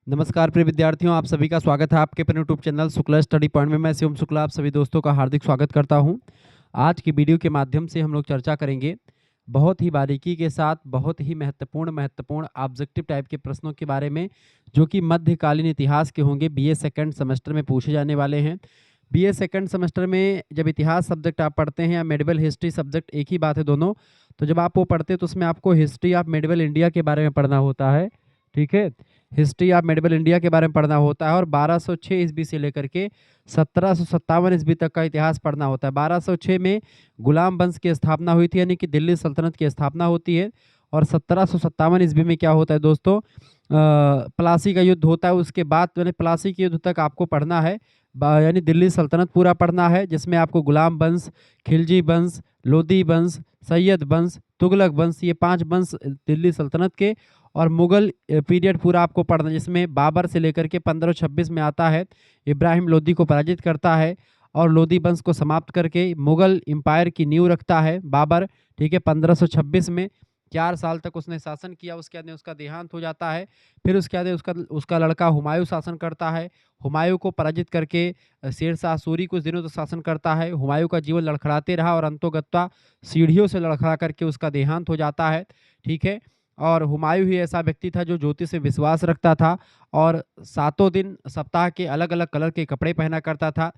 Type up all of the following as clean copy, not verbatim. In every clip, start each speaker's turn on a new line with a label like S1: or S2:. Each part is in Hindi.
S1: नमस्कार प्रिय विद्यार्थियों, आप सभी का स्वागत है आपके अपने YouTube channel Shukla study point में। मैं शिवम शुक्ला आप सभी दोस्तों का हार्दिक स्वागत करता हूं। आज की वीडियो के माध्यम से हम लोग चर्चा करेंगे बहुत ही बारीकी के साथ बहुत ही महत्वपूर्ण ऑब्जेक्टिव टाइप के प्रश्नों के बारे में, जो कि मध्यकालीन इतिहास के होंगे। बीए सेकंड सेमेस्टर में पूछे जाने वाले हैं। बीए सेकंड सेमेस्टर में जब इतिहास सब्जेक्ट आप पढ़ते हैं या मेडिवल हिस्ट्री सब्जेक्ट, एक ही बात है दोनों। तो जब आप वो पढ़ते हैं तो उसमें आपको हिस्ट्री ऑफ मेडिवल इंडिया के बारे में पढ़ना होता है। ठीक है, हिस्ट्री ऑफ मेडिवल इंडिया के बारे में पढ़ना होता है और 1206 ईस्वी से लेकर के 1757 ईस्वी तक का इतिहास पढ़ना होता है। 1206 में गुलाम वंश की स्थापना हुई थी, यानी कि दिल्ली सल्तनत की स्थापना होती है। और 1757 ईस्वी में क्या होता है दोस्तों, प्लासी का युद्ध होता है। उसके बाद यानी प्लासी के युद्ध तक आपको पढ़ना है, यानी दिल्ली सल्तनत पूरा पढ़ना है, जिसमें आपको गुलाम वंश, खिलजी वंश, लोदी वंश, सैयद वंश, तुगलक वंश, ये 5 वंश दिल्ली सल्तनत के, और मुगल पीरियड पूरा आपको पढ़ना, जिसमें बाबर से लेकर के 1526 में आता है, इब्राहिम लोदी को पराजित करता है और लोदी वंश को समाप्त करके मुगल एम्पायर की नींव रखता है बाबर। ठीक है, 1526 में 4 साल तक उसने शासन किया। उसके बाद में उसका देहांत हो जाता है। फिर उसके बाद उसका उसका लड़का हुमायूं शासन करता है। हुमायूं को पराजित करके शेरशाह सूरी कुछ दिनों तक शासन करता है। हुमायूं का जीवन लड़खड़ाते रहा और अंतोगत्वा सीढ़ियों से लड़खड़ा करके उसका देहांत हो जाता है। ठीक है, और हुमायूं ही ऐसा व्यक्ति था जो ज्योतिष से विश्वास रखता था और 7 दिन सप्ताह के अलग अलग कलर के कपड़े पहना करता था।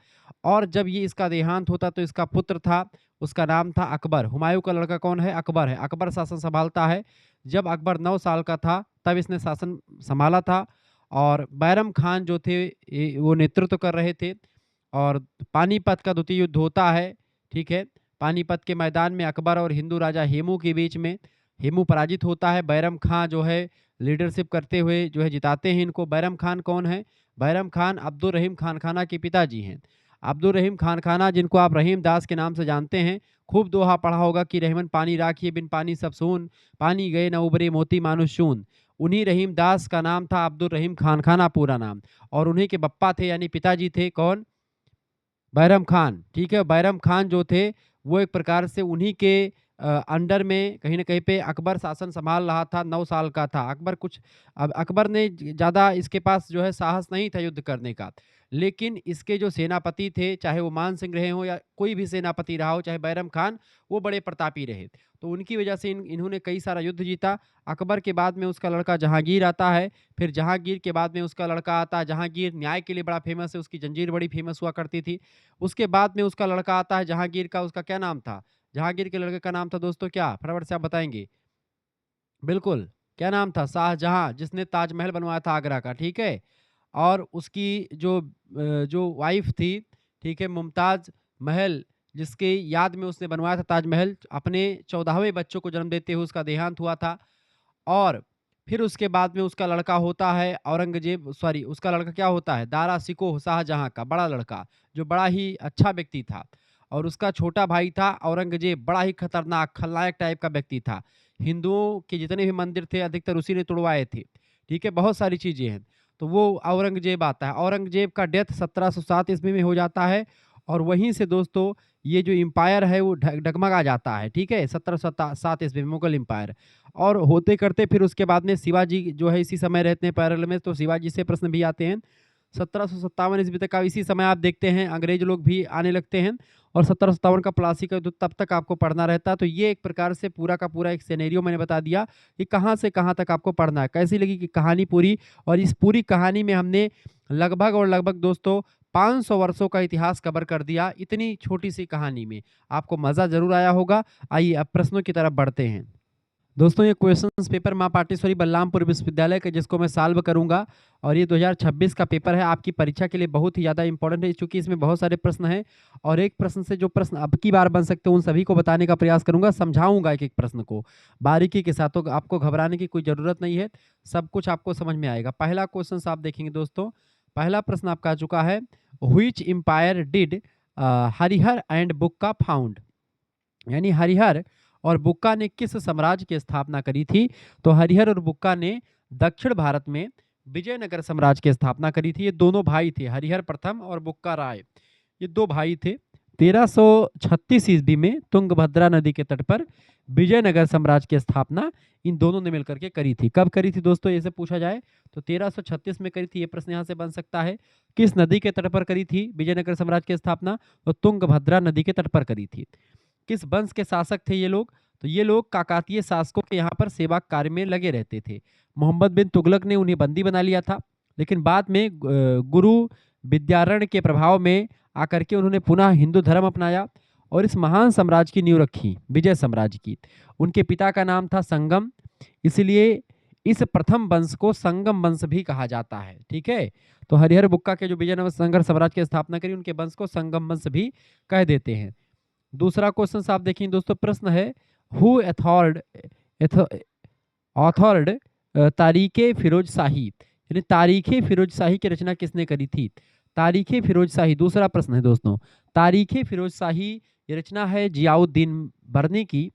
S1: और जब ये इसका देहांत होता तो इसका पुत्र था, उसका नाम था अकबर। हुमायूं का लड़का कौन है? अकबर है। अकबर शासन संभालता है। जब अकबर 9 साल का था तब इसने शासन संभाला था। और बैरम खान जो थे वो नेतृत्व कर रहे थे। और पानीपत का द्वितीय युद्ध होता है। ठीक है, पानीपत के मैदान में अकबर और हिंदू राजा हेमू के बीच में हेमू पराजित होता है। बैरम खां जो है लीडरशिप करते हुए जो है जिताते हैं इनको। बैरम खान कौन है? बैरम खान अब्दुल रहीम खान खाना के पिताजी हैं। अब्दुल रहीम खान खाना, जिनको आप रहीम दास के नाम से जानते हैं। खूब दोहा पढ़ा होगा कि रहमन पानी राखिए बिन पानी सब सून, पानी गए न उबरे मोती मानुष शून। उन्हीं रहीम दास का नाम था अब्दुल रहीम खान खाना पूरा नाम। और उन्हीं के बप्पा थे, यानी पिताजी थे कौन? बैरम खान। ठीक है, बैरम खान जो थे वो एक प्रकार से उन्हीं के अंडर में कहीं न कहीं पे अकबर शासन सँभाल रहा था। 9 साल का था अकबर। कुछ अब अकबर ने ज़्यादा इसके पास जो है साहस नहीं था युद्ध करने का। लेकिन इसके जो सेनापति थे, चाहे वो मान सिंह रहे हों या कोई भी सेनापति रहा हो, चाहे बैरम खान, वो बड़े प्रतापी रहे। तो उनकी वजह से इन्होंने कई सारा युद्ध जीता। अकबर के बाद में उसका लड़का जहांगीर आता है। फिर जहांगीर के बाद में उसका लड़का आता है। जहांगीर न्याय के लिए बड़ा फ़ेमस है, उसकी जंजीर बड़ी फ़ेमस हुआ करती थी। उसके बाद में उसका लड़का आता है जहांगीर का, उसका क्या नाम था? जहांगीर के लड़के का नाम था दोस्तों क्या? फटाफट से आप बताएँगे। बिल्कुल, क्या नाम था? शाहजहाँ, जिसने ताजमहल बनवाया था आगरा का, ठीक है? और उसकी जो वाइफ़ थी, ठीक है, मुमताज़ महल, जिसके याद में उसने बनवाया था ताजमहल, अपने 14वें बच्चों को जन्म देते हुए उसका देहांत हुआ था। और फिर उसके बाद में उसका लड़का होता है औरंगज़ेब, सॉरी, उसका लड़का क्या होता है? दारा शिकोह शाहजहाँ का बड़ा लड़का, जो बड़ा ही अच्छा व्यक्ति था। और उसका छोटा भाई था औरंगज़ेब, बड़ा ही खतरनाक, खलनायक टाइप का व्यक्ति था। हिंदुओं के जितने भी मंदिर थे अधिकतर उसी ने तुड़वाए थे। ठीक है, बहुत सारी चीज़ें हैं। तो वो औरंगज़ेब आता है। औरंगज़ेब का डेथ 1707 ईस्वी में हो जाता है। और वहीं से दोस्तों ये जो एम्पायर है वो डगमगा जाता है। ठीक है, 1707 ईस्वी में मुगल एम्पायर। और होते करते फिर उसके बाद में शिवाजी जो है इसी समय रहते हैं पैरेलल में, तो शिवाजी से प्रश्न भी आते हैं। 1757 ईस्वी तक का इसी समय आप देखते हैं अंग्रेज लोग भी आने लगते हैं। और 1757 का प्लासी का युद्ध तब तक आपको पढ़ना रहता है। तो ये एक प्रकार से पूरा का पूरा एक सिनेरियो मैंने बता दिया कि कहाँ से कहाँ तक आपको पढ़ना है। कैसी लगी कि कहानी पूरी? और इस पूरी कहानी में हमने लगभग दोस्तों 500 वर्षों का इतिहास कवर कर दिया इतनी छोटी सी कहानी में। आपको मज़ा ज़रूर आया होगा। आइए अब प्रश्नों की तरफ बढ़ते हैं। दोस्तों ये क्वेश्चंस पेपर माँ पाटेश्वरी बलरामपुर विश्वविद्यालय का, जिसको मैं सॉल्व करूंगा। और ये 2026 का पेपर है, आपकी परीक्षा के लिए बहुत ही ज़्यादा इंपॉर्टेंट है, क्योंकि इसमें बहुत सारे प्रश्न हैं। और एक प्रश्न से जो प्रश्न अब की बार बन सकते हैं उन सभी को बताने का प्रयास करूंगा, समझाऊंगा एक एक प्रश्न को बारीकी के साथ। तो आपको घबराने की कोई ज़रूरत नहीं है, सब कुछ आपको समझ में आएगा। पहला क्वेश्चन आप देखेंगे दोस्तों, पहला प्रश्न आपका आ चुका है, which empire did Harihara and Bukka found? यानी हरिहर और बुक्का ने किस साम्राज्य की स्थापना करी थी? तो हरिहर और बुक्का ने दक्षिण भारत में विजयनगर साम्राज्य की स्थापना करी थी। ये दोनों भाई थे, हरिहर प्रथम और बुक्का राय, ये 2 भाई थे। 1336 ईस्वी में तुंगभद्रा नदी के तट पर विजयनगर साम्राज्य की स्थापना इन दोनों ने मिलकर के करी थी। कब करी थी दोस्तों, ये से पूछा जाए तो 1336 में करी थी। ये प्रश्न यहाँ से बन सकता है। किस नदी के तट पर करी थी विजयनगर साम्राज्य की स्थापना? तो तुंगभद्रा नदी के तट पर करी थी। किस वंश के शासक थे ये लोग? तो ये लोग काकातीय शासकों के यहाँ पर सेवा कार्य में लगे रहते थे। मोहम्मद बिन तुगलक ने उन्हें बंदी बना लिया था, लेकिन बाद में गुरु विद्यारण्य के प्रभाव में आकर के उन्होंने पुनः हिंदू धर्म अपनाया और इस महान साम्राज्य की नींव रखी, विजय साम्राज्य की। उनके पिता का नाम था संगम, इसलिए इस प्रथम वंश को संगम वंश भी कहा जाता है। ठीक है, तो हरिहर बुक्का के जो विजयनगर साम्राज्य की स्थापना करी, उनके वंश को संगम वंश भी कह देते हैं। दूसरा क्वेश्चन आप देखिए दोस्तों, प्रश्न है हु ऑथर्ड तारीखे फिरोज शाही, यानी तारीखे फिरोज शाही की रचना किसने करी थी? तारीखे फिरोज शाही, दूसरा प्रश्न है दोस्तों। तारीखे फिरोज शाही ये रचना है जियाउद्दीन बरनी की।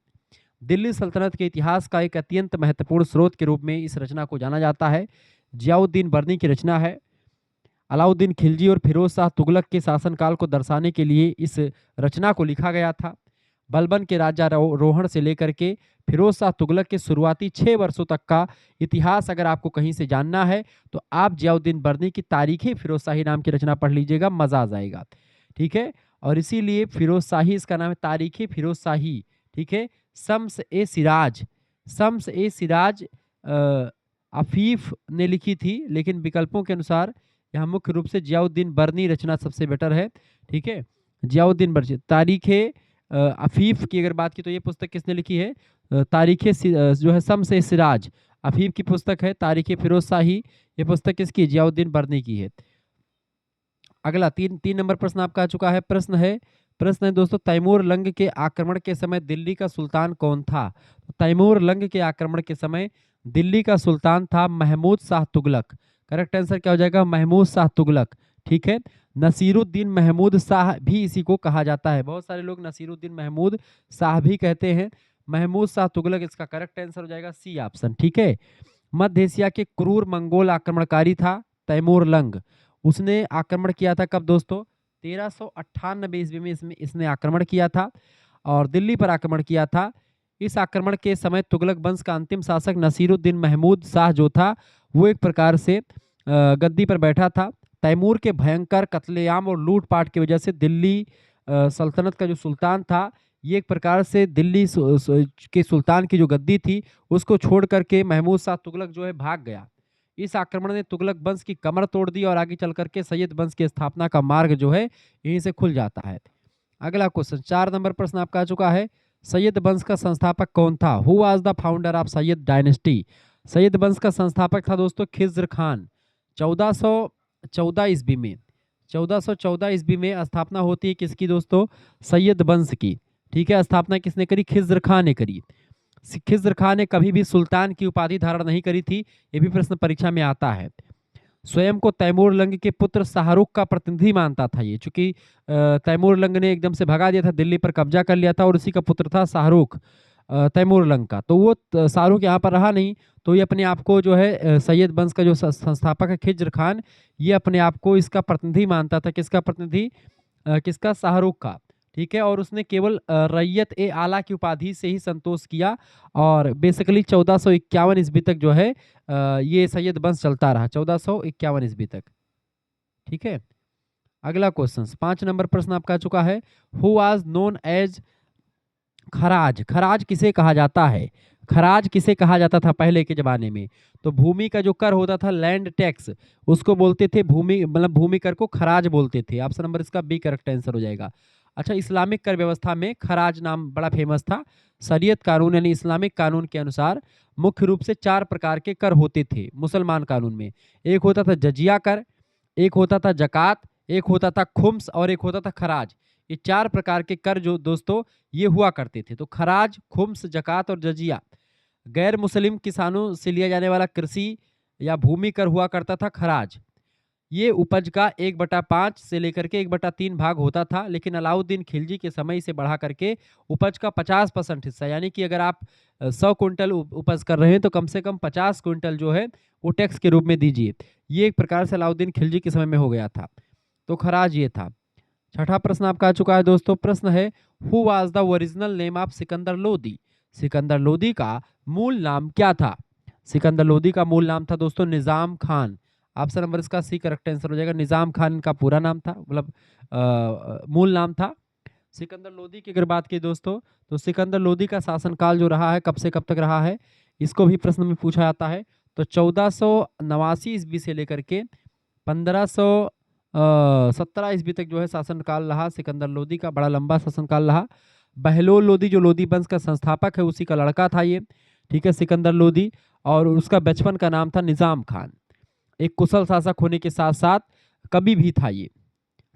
S1: दिल्ली सल्तनत के इतिहास का एक अत्यंत महत्वपूर्ण स्रोत के रूप में इस रचना को जाना जाता है। जियाउद्दीन बरनी की रचना है। अलाउद्दीन खिलजी और फिरोज शाह तुगलक के शासनकाल को दर्शाने के लिए इस रचना को लिखा गया था। बलबन के राजा रोहण से लेकर के फिरोज शाह तुगलक के शुरुआती 6 वर्षों तक का इतिहास अगर आपको कहीं से जानना है तो आप जियाउद्दीन बरनी की तारीखे फिरोज शाही नाम की रचना पढ़ लीजिएगा, मजा आ जाएगा। ठीक है, और इसीलिए फिरोज शाही इसका नाम है, तारीखे फिरोज शाही। ठीक है, शम्स ए सिराज अफीफ ने लिखी थी, लेकिन विकल्पों के अनुसार यहाँ मुख्य रूप से जियाउद्दीन बरनी रचना सबसे बेटर है। ठीक है, जियाउद्दीन बरनी। तारीखे अफीफ की अगर बात की तो ये पुस्तक किसने लिखी है? तारीखे जो है शम्स ए सिराज अफीफ की पुस्तक है। तारीखे फिरोज शाही ये पुस्तक किसकी? जियाउद्दीन बरनी की है। अगला तीन नंबर प्रश्न आपका आ चुका है। प्रश्न है दोस्तों, तैमूर लंग के आक्रमण के समय दिल्ली का सुल्तान कौन था? तैमूर लंग के आक्रमण के समय दिल्ली का सुल्तान था महमूद शाह तुगलक। करेक्ट आंसर क्या हो जाएगा? महमूद शाह तुगलक। ठीक है, नसीरुद्दीन महमूद शाह भी इसी को कहा जाता है। बहुत सारे लोग नसीरुद्दीन महमूद शाह भी कहते हैं। महमूद शाह तुगलक इसका करेक्ट आंसर हो जाएगा सी ऑप्शन। ठीक है, मध्य एशिया के क्रूर मंगोल आक्रमणकारी था तैमूर लंग। उसने आक्रमण किया था कब दोस्तों? 1398 ईस्वी में इसने आक्रमण किया था और दिल्ली पर आक्रमण किया था। इस आक्रमण के समय तुगलक वंश का अंतिम शासक नसीरुद्दीन महमूद शाह जो था वो एक प्रकार से गद्दी पर बैठा था। तैमूर के भयंकर कत्लेआम और लूटपाट की वजह से दिल्ली सल्तनत का जो सुल्तान था ये एक प्रकार से दिल्ली के सुल्तान की जो गद्दी थी उसको छोड़ करके महमूद शाह तुगलक जो है भाग गया। इस आक्रमण ने तुगलक वंश की कमर तोड़ दी और आगे चल करके सैयद वंश की स्थापना का मार्ग जो है यहीं से खुल जाता है। अगला क्वेश्चन 4 नंबर प्रश्न आपका आ चुका है। सैयद वंश का संस्थापक कौन था? Who was the founder of Syed dynasty? Syed वंश का संस्थापक था दोस्तों खिज्र खान। 1414 ईस्वी में 1414 ईस्वी में स्थापना होती है किसकी दोस्तों? सैयद वंश की। ठीक है, स्थापना किसने करी? खिज्र खान ने करी। खिज्र खान ने कभी भी सुल्तान की उपाधि धारण नहीं करी थी, ये भी प्रश्न परीक्षा में आता है। स्वयं को तैमूर लंग के पुत्र शाहरुख का प्रतिनिधि मानता था ये, चूंकि तैमूर लंग ने एकदम से भगा दिया था, दिल्ली पर कब्जा कर लिया था और उसी का पुत्र था शाहरुख तैमूर लंग का। तो वो शाहरुख यहाँ पर रहा नहीं, तो ये अपने आप को जो है सैयद वंश का जो संस्थापक है खिज्र खान, ये अपने आप को इसका प्रतिनिधि मानता था। किसका प्रतिनिधि? किसका? शाहरुख का। ठीक है, और उसने केवल रैयत ए आला की उपाधि से ही संतोष किया और बेसिकली 1451 ईस्वी तक जो है ये सैयद वंश चलता रहा, 1451 ईस्वी तक। ठीक है, अगला क्वेश्चन 5 नंबर प्रश्न आपका आ चुका है। हु वाज नोन एज खराज? खराज किसे कहा जाता है? खराज किसे कहा जाता था पहले के जमाने में? तो भूमि का जो कर होता था, लैंड टैक्स, उसको बोलते थे भूमि, मतलब भूमि कर को खराज बोलते थे। ऑप्शन नंबर इसका बी करेक्ट आंसर हो जाएगा। अच्छा, इस्लामिक कर व्यवस्था में खराज नाम बड़ा फेमस था। शरीयत कानून यानी इस्लामिक कानून के अनुसार मुख्य रूप से 4 प्रकार के कर होते थे मुसलमान कानून में। एक होता था जजिया कर, एक होता था जकात, एक होता था खुम्स और एक होता था खराज। ये 4 प्रकार के कर जो दोस्तों ये हुआ करते थे। तो खराज, खुम्स, जकात और जजिया गैर मुस्लिम किसानों से लिया जाने वाला कृषि या भूमि कर हुआ करता था खराज। ये उपज का 1/5 से लेकर के 1/3 भाग होता था, लेकिन अलाउद्दीन खिलजी के समय इसे बढ़ा करके उपज का 50% हिस्सा, यानी कि अगर आप 100 क्विंटल उपज कर रहे हैं तो कम से कम 50 क्विंटल जो है वो टैक्स के रूप में दीजिए। ये एक प्रकार से अलाउद्दीन खिलजी के समय में हो गया था। तो खराज ये था। छठा प्रश्न आपका आ चुका है दोस्तों। प्रश्न है, who was the original name of Sikandar Lodi? Sikandar Lodi का मूल नाम क्या था? सिकंदर लोदी का मूल नाम था दोस्तों निजाम खान। ऑप्शन नंबर इसका सी करेक्ट आंसर हो जाएगा। निजाम खान का पूरा नाम था, मतलब मूल नाम था। सिकंदर लोदी की अगर बात की दोस्तों, तो सिकंदर लोदी का शासनकाल जो रहा है कब से कब तक रहा है, इसको भी प्रश्न में पूछा जाता है। तो 1489 ईस्वी से लेकर के 1517 ईस्वी तक जो है शासनकाल रहा सिकंदर लोदी का। बड़ा लंबा शासनकाल रहा। बहलोल लोदी जो लोदी वंश का संस्थापक है, उसी का लड़का था ये, ठीक है, सिकंदर लोदी। और उसका बचपन का नाम था निजाम खान। एक कुशल शासक होने के साथ साथ कवि भी था ये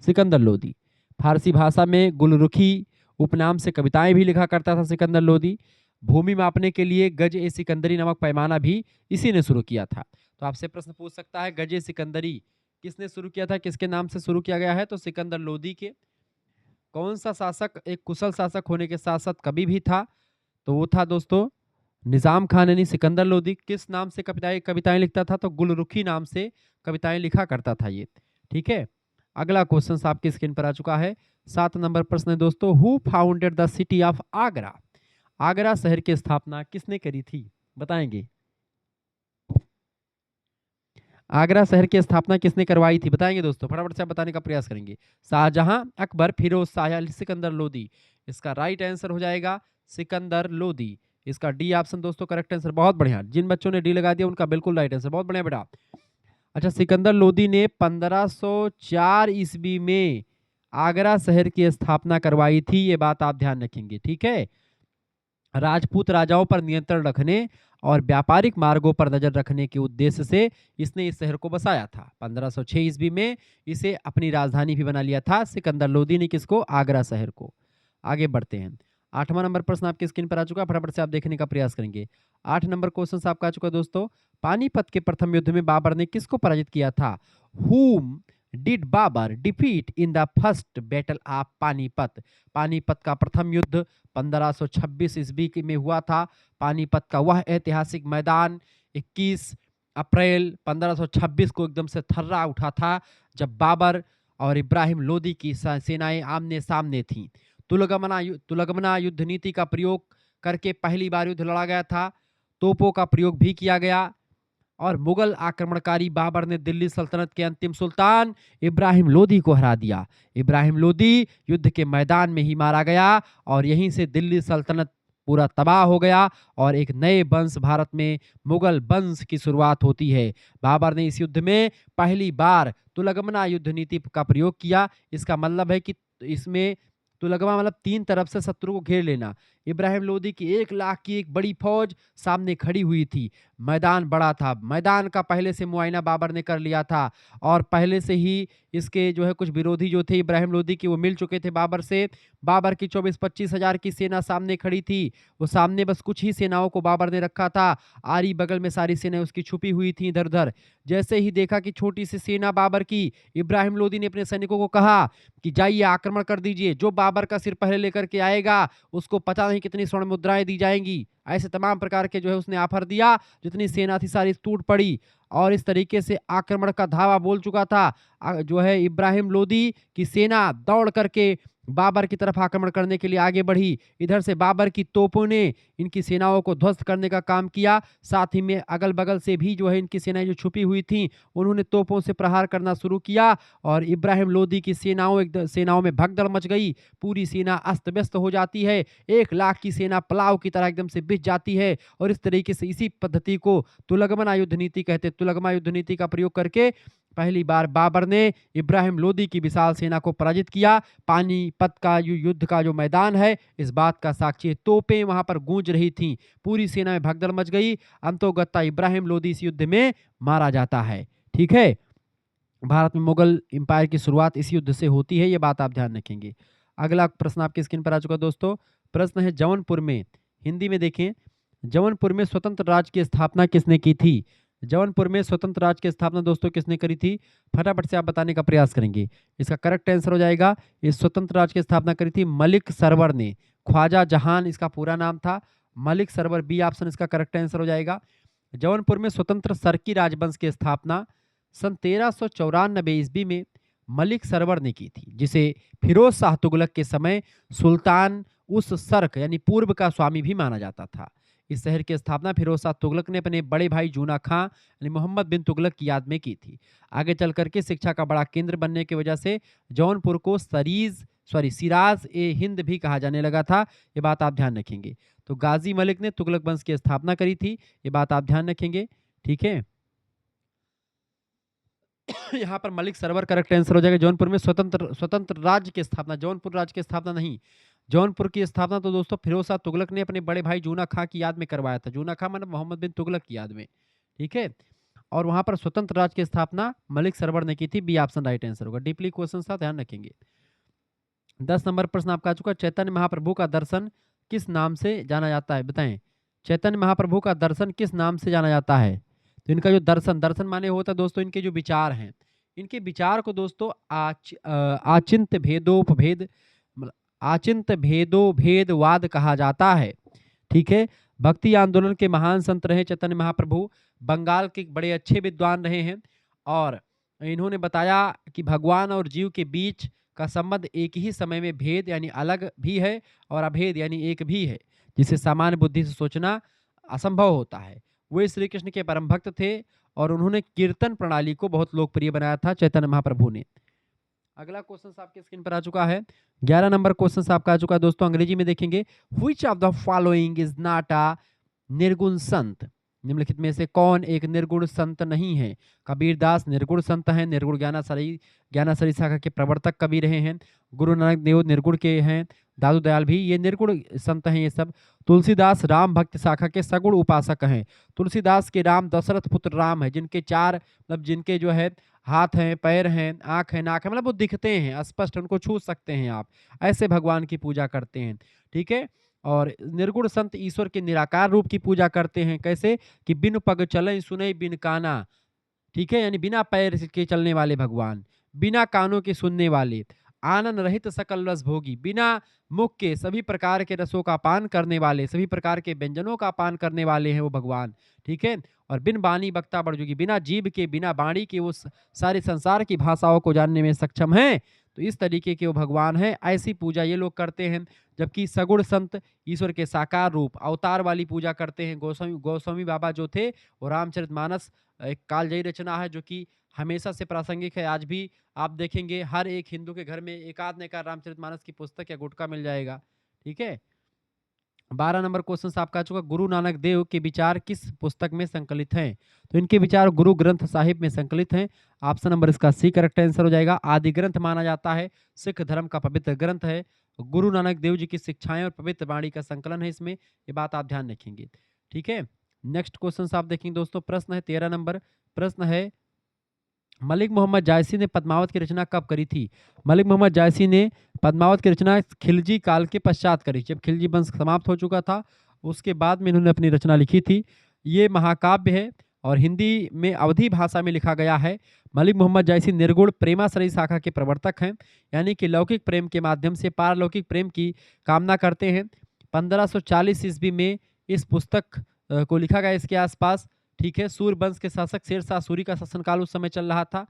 S1: सिकंदर लोदी। फारसी भाषा में गुलरुखी उपनाम से कविताएं भी लिखा करता था सिकंदर लोदी। भूमि मापने के लिए गज ए सिकंदरी नामक पैमाना भी इसी ने शुरू किया था। तो आपसे प्रश्न पूछ सकता है, गज ए सिकंदरी किसने शुरू किया था, किसके नाम से शुरू किया गया है? तो सिकंदर लोदी के। कौन सा शासक एक कुशल शासक होने के साथ साथ कवि भी था? तो वो था दोस्तों निजाम खान यानी सिकंदर लोदी। किस नाम से कविताएं कविताएं लिखता था? तो गुलरुखी नाम से कविताएं लिखा करता था ये, ठीक है। अगला क्वेश्चन आपकी स्क्रीन पर आ चुका है। 7 नंबर प्रश्न है दोस्तों, who founded the city of Agra? Agra शहर की स्थापना किसने करी थी, बताएंगे? आगरा शहर की स्थापना किसने करवाई थी, बताएंगे दोस्तों? फटाफट से आप बताने का प्रयास करेंगे। शाहजहां, अकबर, फिरोज शाह या सिकंदर लोदी? इसका राइट आंसर हो जाएगा सिकंदर लोदी। इसका डी ऑप्शन दोस्तों करेक्ट आंसर। बहुत बढ़िया, जिन बच्चों ने डी लगा दिया उनका बिल्कुल राइट आंसर, बहुत बढ़िया बेटा। अच्छा, सिकंदर लोदी ने 1504 ईस्वी में आगरा शहर की स्थापना करवाई थी, ये बात आप ध्यान रखेंगे, ठीक है। राजपूत राजाओं पर नियंत्रण रखने और व्यापारिक मार्गों पर नजर रखने के उद्देश्य से इसने इस शहर को बसाया था। 1506 ईस्वी में इसे अपनी राजधानी भी बना लिया था सिकंदर लोदी ने, किसको? आगरा शहर को। आगे बढ़ते हैं। 8वां नंबर प्रश्न आपके स्क्रीन पर आ चुका है, फटाफट से आप देखने का प्रयास करेंगे। 8 नंबर क्वेश्चन आपका आ चुका है दोस्तों। पानीपत के प्रथम युद्ध में बाबर ने किसको पराजित किया था? Whom did Babur defeat in the first battle of Panipat? Panipat का प्रथम युद्ध 1526 ईस्वी में हुआ था। पानीपत का वह ऐतिहासिक मैदान 21 अप्रैल 1526 को एकदम से थर्रा उठा था, जब बाबर और इब्राहिम लोदी की सेनाएं आमने सामने थीं। तुलगमना युद्ध नीति का प्रयोग करके पहली बार युद्ध लड़ा गया था। तोपों का प्रयोग भी किया गया और मुगल आक्रमणकारी बाबर ने दिल्ली सल्तनत के अंतिम सुल्तान इब्राहिम लोदी को हरा दिया। इब्राहिम लोदी युद्ध के मैदान में ही मारा गया और यहीं से दिल्ली सल्तनत पूरा तबाह हो गया और एक नए वंश भारत में मुगल वंश की शुरुआत होती है। बाबर ने इस युद्ध में पहली बार तुलगमना युद्ध नीति का प्रयोग किया। इसका मतलब है कि इसमें तुलगमा मतलब 3 तरफ से शत्रु को घेर लेना। इब्राहिम लोदी की 1 लाख की एक बड़ी फौज सामने खड़ी हुई थी। मैदान बड़ा था, मैदान का पहले से मुआयना बाबर ने कर लिया था और पहले से ही इसके जो है कुछ विरोधी जो थे इब्राहिम लोदी के, वो मिल चुके थे बाबर से। बाबर की 24-25 हजार की सेना सामने खड़ी थी। वो सामने बस कुछ ही सेनाओं को बाबर ने रखा था, आरी बगल में सारी सेनाएं उसकी छुपी हुई थी इधर उधर। जैसे ही देखा कि छोटी सी सेना बाबर की, इब्राहिम लोदी ने अपने सैनिकों को कहा कि जाइए आक्रमण कर दीजिए, जो बाबर का सिर पहले लेकर के आएगा उसको पता नहीं कितनी स्वर्ण मुद्राएं दी जाएंगी। ऐसे तमाम प्रकार के जो है उसने ऑफर दिया। जितनी सेना थी सारी टूट पड़ी और इस तरीके से आक्रमण का धावा बोल चुका था। जो है इब्राहिम लोदी की सेना दौड़ करके बाबर की तरफ आक्रमण करने के लिए आगे बढ़ी। इधर से बाबर की तोपों ने इनकी सेनाओं को ध्वस्त करने का काम किया। साथ ही में अगल बगल से भी जो है इनकी सेनाएं जो छुपी हुई थीं उन्होंने तोपों से प्रहार करना शुरू किया और इब्राहिम लोदी की सेनाओं में भगदड़ मच गई। पूरी सेना अस्त व्यस्त हो जाती है। 1 लाख की सेना पलाव की तरह एकदम से बिछ जाती है और इस तरीके से इसी पद्धति को तुलगमना युद्ध नीति कहते हैं। तुलगमा युद्ध नीति का प्रयोग करके पहली बार बाबर ने इब्राहिम लोदी की विशाल सेना को पराजित किया। पानीपत का युद्ध का जो मैदान है इस बात का साक्षी है। तोपें वहां पर गूंज रही थीं, पूरी सेना में भगदड़ मच गई। अंतोगत्ता इब्राहिम लोदी इस युद्ध में मारा जाता है, ठीक है। भारत में मुगल एम्पायर की शुरुआत इस युद्ध से होती है, ये बात आप ध्यान रखेंगे। अगला प्रश्न आपकी स्क्रीन पर आ चुका दोस्तों। प्रश्न है जौनपुर में, हिंदी में देखें, जौनपुर में स्वतंत्र राज्य की स्थापना किसने की थी? जौनपुर में स्वतंत्र राज्य की स्थापना दोस्तों किसने करी थी? फटाफट से आप बताने का प्रयास करेंगे। इसका करेक्ट आंसर हो जाएगा, इस स्वतंत्र राज्य की स्थापना करी थी मलिक सरवर ने। ख्वाजा जहान इसका पूरा नाम था, मलिक सरवर, बी ऑप्शन इसका करेक्ट आंसर हो जाएगा। जौनपुर में स्वतंत्र सरकी राजवंश की स्थापना सन 1394 ईस्वी में मलिक सरवर ने की थी, जिसे फिरोज शाह तुगलक के समय सुल्तान उस सर्क यानी पूर्व का स्वामी भी माना जाता था। इस शहर की स्थापना फिरोज शाह तुगलक ने अपने बड़े भाई जूना खां यानी मोहम्मद बिन तुगलक की याद में की थी। आगे चल करके शिक्षा का बड़ा केंद्र बनने की वजह से जौनपुर को सिराज ए हिंद भी कहा जाने लगा था। ये बात आप ध्यान रखेंगे। तो गाजी मलिक ने तुगलक वंश की स्थापना करी थी, ये बात आप ध्यान रखेंगे। ठीक है। यहाँ पर मलिक सरवर करेक्ट आंसर हो जाएगा। जौनपुर में स्वतंत्र स्वतंत्र राज्य की स्थापना, जौनपुर राज्य की स्थापना नहीं, जौनपुर की स्थापना तो दोस्तों फिरोज शाह तुगलक ने अपने बड़े भाई जूना खां की याद में करवाया था। जूना खां मतलब मोहम्मद बिन तुगलक की याद में। ठीक है। और वहां पर स्वतंत्र राज्य की स्थापना मलिक सरवर ने की थी। बी ऑप्शन राइट आंसर होगा। डीपली क्वेश्चन था, ध्यान रखेंगे। 10 नंबर प्रश्न आपका आ चुका। चैतन्य महाप्रभु का दर्शन किस नाम से जाना जाता है, बताएं। चैतन्य महाप्रभु का दर्शन किस नाम से जाना जाता है? तो इनका जो दर्शन, दर्शन माने होता है दोस्तों इनके जो विचार हैं, इनके विचार को दोस्तों आचिंत भेदोपभेद मतलब आचिंत भेदोभेदवाद कहा जाता है। ठीक है। भक्ति आंदोलन के महान संत रहे चैतन्य महाप्रभु, बंगाल के बड़े अच्छे विद्वान रहे हैं और इन्होंने बताया कि भगवान और जीव के बीच का संबंध एक ही समय में भेद यानी अलग भी है और अभेद यानी एक भी है, जिसे सामान्य बुद्धि से सोचना असंभव होता है। वे श्री कृष्ण के परम भक्त थे और उन्होंने कीर्तन प्रणाली को बहुत लोकप्रिय बनाया था चैतन्य महाप्रभु ने। अगला क्वेश्चन आपके स्क्रीन पर आ चुका है। 11 नंबर क्वेश्चन आपका आ चुका है दोस्तों। अंग्रेजी में देखेंगे, which of the following is not अ निर्गुण संत? निम्नलिखित में से कौन एक निर्गुण संत नहीं है? कबीरदास निर्गुण संत हैं, निर्गुण ज्ञानासरी शाखा के प्रवर्तक कवि रहे हैं। गुरु नानक देव निर्गुण के हैं, दादू दयाल भी ये निर्गुण संत हैं ये सब। तुलसीदास राम भक्त शाखा के सगुण उपासक हैं। तुलसीदास के राम दशरथ पुत्र राम है, जिनके चार मतलब जिनके जो है हाथ हैं, पैर हैं, आंख है, नाक है, मतलब वो दिखते हैं स्पष्ट, उनको छू सकते हैं आप, ऐसे भगवान की पूजा करते हैं। ठीक है। और निर्गुण संत ईश्वर के निराकार रूप की पूजा करते हैं। कैसे? कि बिन पग चले सुने बिन काना। ठीक है। यानी बिना पैर के चलने वाले भगवान, बिना कानों के सुनने वाले, आनंद रहित सकल रस भोगी, बिना मुख के सभी प्रकार के रसों का पान करने वाले, सभी प्रकार के व्यंजनों का पान करने वाले हैं वो भगवान। ठीक है। और बिन बानी बक्ता बड़जोगी, बिना जीभ के बिना बाणी के वो सारे संसार की भाषाओं को जानने में सक्षम हैं। तो इस तरीके के वो भगवान हैं, ऐसी पूजा ये लोग करते हैं। जबकि सगुण संत ईश्वर के साकार रूप अवतार वाली पूजा करते हैं। गोस्वामी बाबा जो थे वो रामचरितमानस एक कालजयी रचना है जो कि हमेशा से प्रासंगिक है। आज भी आप देखेंगे हर एक हिंदू के घर में एक आध ने का रामचरितमानस की पुस्तक या गुटका मिल जाएगा। ठीक है। 12 नंबर क्वेश्चन आपका आ चुका। गुरु नानक देव के विचार किस पुस्तक में संकलित हैं? तो इनके विचार गुरु ग्रंथ साहिब में संकलित हैं। ऑप्शन नंबर इसका सी करेक्ट आंसर हो जाएगा। आदि ग्रंथ माना जाता है, सिख धर्म का पवित्र ग्रंथ है। गुरु नानक देव जी की शिक्षाएं और पवित्र वाणी का संकलन है इसमें, ये बात आप ध्यान रखेंगे। ठीक है। नेक्स्ट क्वेश्चन आप देखेंगे दोस्तों। प्रश्न है 13 नंबर। प्रश्न है, मलिक मोहम्मद जायसी ने पद्मावत की रचना कब करी थी? मलिक मोहम्मद जायसी ने पद्मावत की रचना खिलजी काल के पश्चात करी, जब खिलजी वंश समाप्त हो चुका था उसके बाद में इन्होंने अपनी रचना लिखी थी। ये महाकाव्य है और हिंदी में अवधी भाषा में लिखा गया है। मलिक मोहम्मद जायसी निर्गुण प्रेमाश्रयी शाखा के प्रवर्तक हैं, यानी कि लौकिक प्रेम के माध्यम से पारलौकिक प्रेम की कामना करते हैं। 1540 ईस्वी में इस पुस्तक को लिखा गया इसके आसपास। ठीक है। सूर्यवंश के शासक शेरशाह सूरी का शासनकाल उस समय चल रहा था।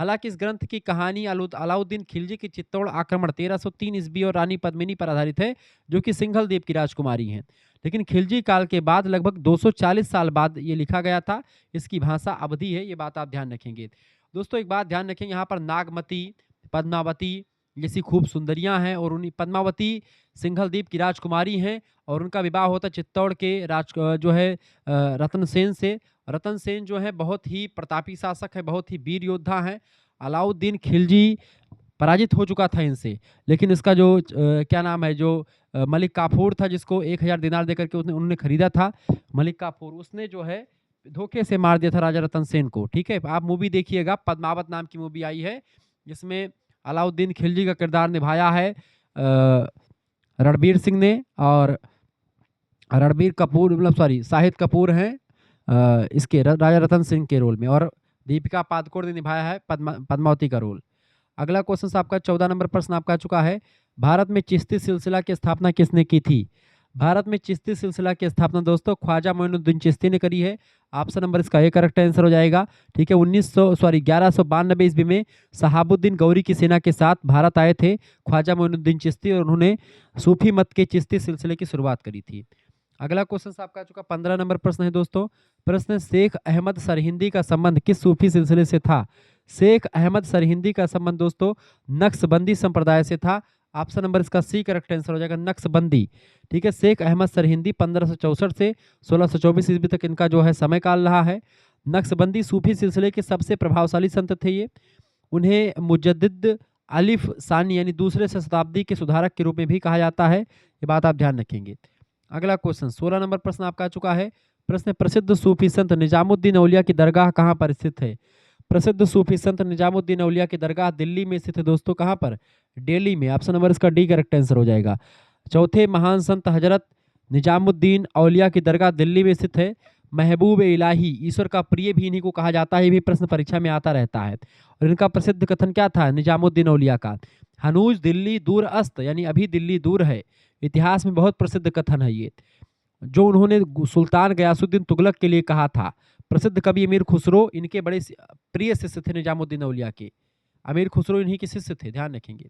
S1: हालांकि इस ग्रंथ की कहानी अलाउद्दीन खिलजी के चित्तौड़ आक्रमण 1303 ईस्वी और रानी पद्मिनी पर आधारित है, जो कि सिंघल देव की राजकुमारी हैं। लेकिन खिलजी काल के बाद लगभग 240 साल बाद ये लिखा गया था। इसकी भाषा अवधी है, ये बात आप ध्यान रखेंगे। दोस्तों एक बात ध्यान रखेंगे, यहाँ पर नागमती, पद्मावती जैसी खूब सुंदरियां हैं और उन्हीं पद्मावती सिंघल द्वीप की राजकुमारी हैं और उनका विवाह होता चित्तौड़ के जो है रतन सेन से। रतन सेन जो है बहुत ही प्रतापी शासक है, बहुत ही वीर योद्धा है। अलाउद्दीन खिलजी पराजित हो चुका था इनसे, लेकिन इसका जो क्या नाम है, जो मलिक काफूर था जिसको 1000 दिनार देकर के उन्होंने खरीदा था, मलिक काफूर, उसने जो है धोखे से मार दिया था राजा रतन सेन को। ठीक है। आप मूवी देखिएगा, पद्मावत नाम की मूवी आई है जिसमें अलाउद्दीन खिलजी का किरदार निभाया है रणबीर सिंह ने, और रणबीर कपूर मतलब शाहिद कपूर हैं इसके राजा रतन सिंह के रोल में, और दीपिका पादुकोण ने निभाया है पद्मावती का रोल। अगला क्वेश्चन आपका 14 नंबर प्रश्न आपका आ चुका है। भारत में चिश्ती सिलसिला की स्थापना किसने की थी? भारत में चिश्ती सिलसिला की स्थापना दोस्तों ख्वाजा मोइनुद्दीन चिश्ती ने करी है। ऑप्शन नंबर इसका ए करेक्ट आंसर हो जाएगा। ठीक है, 1192 ईस्वी में शहाबुद्दीन गौरी की सेना के साथ भारत आए थे ख्वाजा मोइनुद्दीन चिश्ती, और उन्होंने सूफी मत के चिश्ती सिलसिले की शुरुआत करी थी। अगला क्वेश्चन आपका आ चुका 15 नंबर प्रश्न है दोस्तों। प्रश्न, शेख अहमद सरहिंदी का संबंध किस सूफी सिलसिले से था? शेख अहमद सरहिंदी का संबंध दोस्तों नक्शबंदी संप्रदाय से था। ऑप्शन नंबर इसका सी करेक्ट आंसर हो जाएगा, नक्शबंदी। ठीक है, शेख अहमद सरहिंदी 1564 से 1624 ईस्वी तक इनका जो है समय काल रहा है। नक्शबंदी सूफी सिलसिले के सबसे प्रभावशाली संत थे ये। उन्हें मुजद्दिद अलिफ सानी यानी दूसरे शताब्दी के सुधारक के रूप में भी कहा जाता है, ये बात आप ध्यान रखेंगे। अगला क्वेश्चन 16 नंबर प्रश्न आपका आ चुका है। प्रश्न, प्रसिद्ध सूफी संत निजामुद्दीन औलिया की दरगाह कहाँ पर स्थित है? प्रसिद्ध सूफी संत निजामुद्दीन औलिया की दरगाह दिल्ली में स्थित है दोस्तों। कहाँ पर? दिल्ली में। ऑप्शन नंबर इसका डी करेक्ट आंसर हो जाएगा। चौथे महान संत हजरत निजामुद्दीन औलिया की दरगाह दिल्ली में स्थित है। महबूब इलाही, ईश्वर का प्रिय भी इन्हीं को कहा जाता है, ये भी प्रश्न परीक्षा में आता रहता है। और इनका प्रसिद्ध कथन क्या था निजामुद्दीन औलिया का? हनूज दिल्ली दूर अस्त, यानी अभी दिल्ली दूर है। इतिहास में बहुत प्रसिद्ध कथन है ये, जो उन्होंने सुल्तान गयासुद्दीन तुगलक के लिए कहा था। प्रसिद्ध कवि अमीर खुसरो इनके बड़े प्रिय शिष्य थे निजामुद्दीन औलिया के। अमीर खुसरो इन्हीं के शिष्य थे, ध्यान रखेंगे।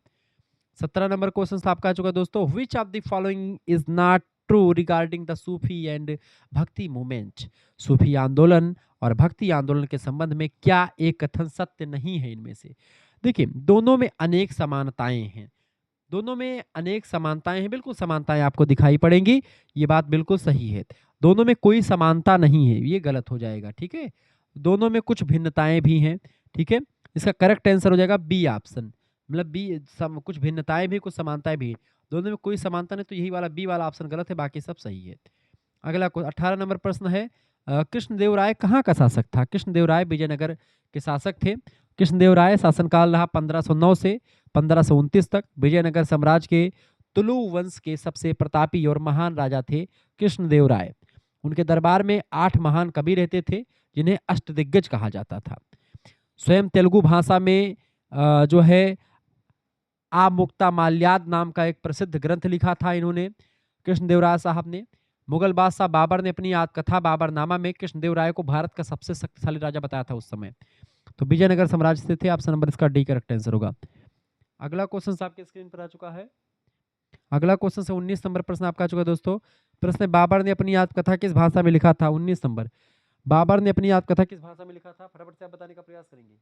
S1: 17 नंबर क्वेश्चन आपका आ चुका दोस्तों। Which of the following is not true regarding the Sufi and भक्ति मूवमेंट? सूफी आंदोलन और भक्ति आंदोलन के संबंध में क्या एक कथन सत्य नहीं है इनमें से? देखिए, दोनों में अनेक समानताएं हैं, दोनों में अनेक समानताएं हैं, बिल्कुल समानताएं आपको दिखाई पड़ेंगी, ये बात बिल्कुल सही है। दोनों में कोई समानता नहीं है, ये गलत हो जाएगा। ठीक है, दोनों में कुछ भिन्नताएं भी हैं। ठीक है, इसका करेक्ट आंसर हो जाएगा बी ऑप्शन, मतलब बी, कुछ भिन्नताएं भी कुछ समानताएं भी। दोनों में कोई समानता नहीं, तो यही वाला बी वाला ऑप्शन गलत है, बाकी सब सही है। अगला 18 नंबर प्रश्न है, कृष्णदेवराय कहाँ का शासक था? कृष्णदेवराय विजयनगर के शासक थे। कृष्णदेवराय शासनकाल रहा 1509 से 1529 तक। विजयनगर साम्राज्य के तुलु वंश के सबसे प्रतापी और महान राजा थे कृष्णदेवराय। उनके दरबार में 8 महान कवि रहते थे, जिन्हें अष्टदिग्गज कहा जाता था। स्वयं तेलुगु भाषा में जो है आ मुक्ता माल्याद नाम का एक प्रसिद्ध ग्रंथ लिखा था इन्होंने, कृष्णदेवराय साहब ने। मुगल बादशाह बाबर ने अपनी आत्मकथा बाबरनामा में कृष्णदेवराय को भारत का सबसे शक्तिशाली राजा बताया था उस समय। तो विजयनगर साम्राज्य से थे। ऑप्शन नंबर इसका डी करेक्ट आंसर होगा। अगला क्वेश्चन आपके स्क्रीन पर आ चुका है। अगला क्वेश्चन से 19 नंबर प्रश्न आपका आ चुका है दोस्तों। प्रश्न, बाबर ने अपनी आत्मकथा किस भाषा में लिखा था? 19 नंबर, बाबर ने अपनी आत्मकथा किस भाषा में लिखा था? फटाफट से आप बताने का प्रयास करेंगे।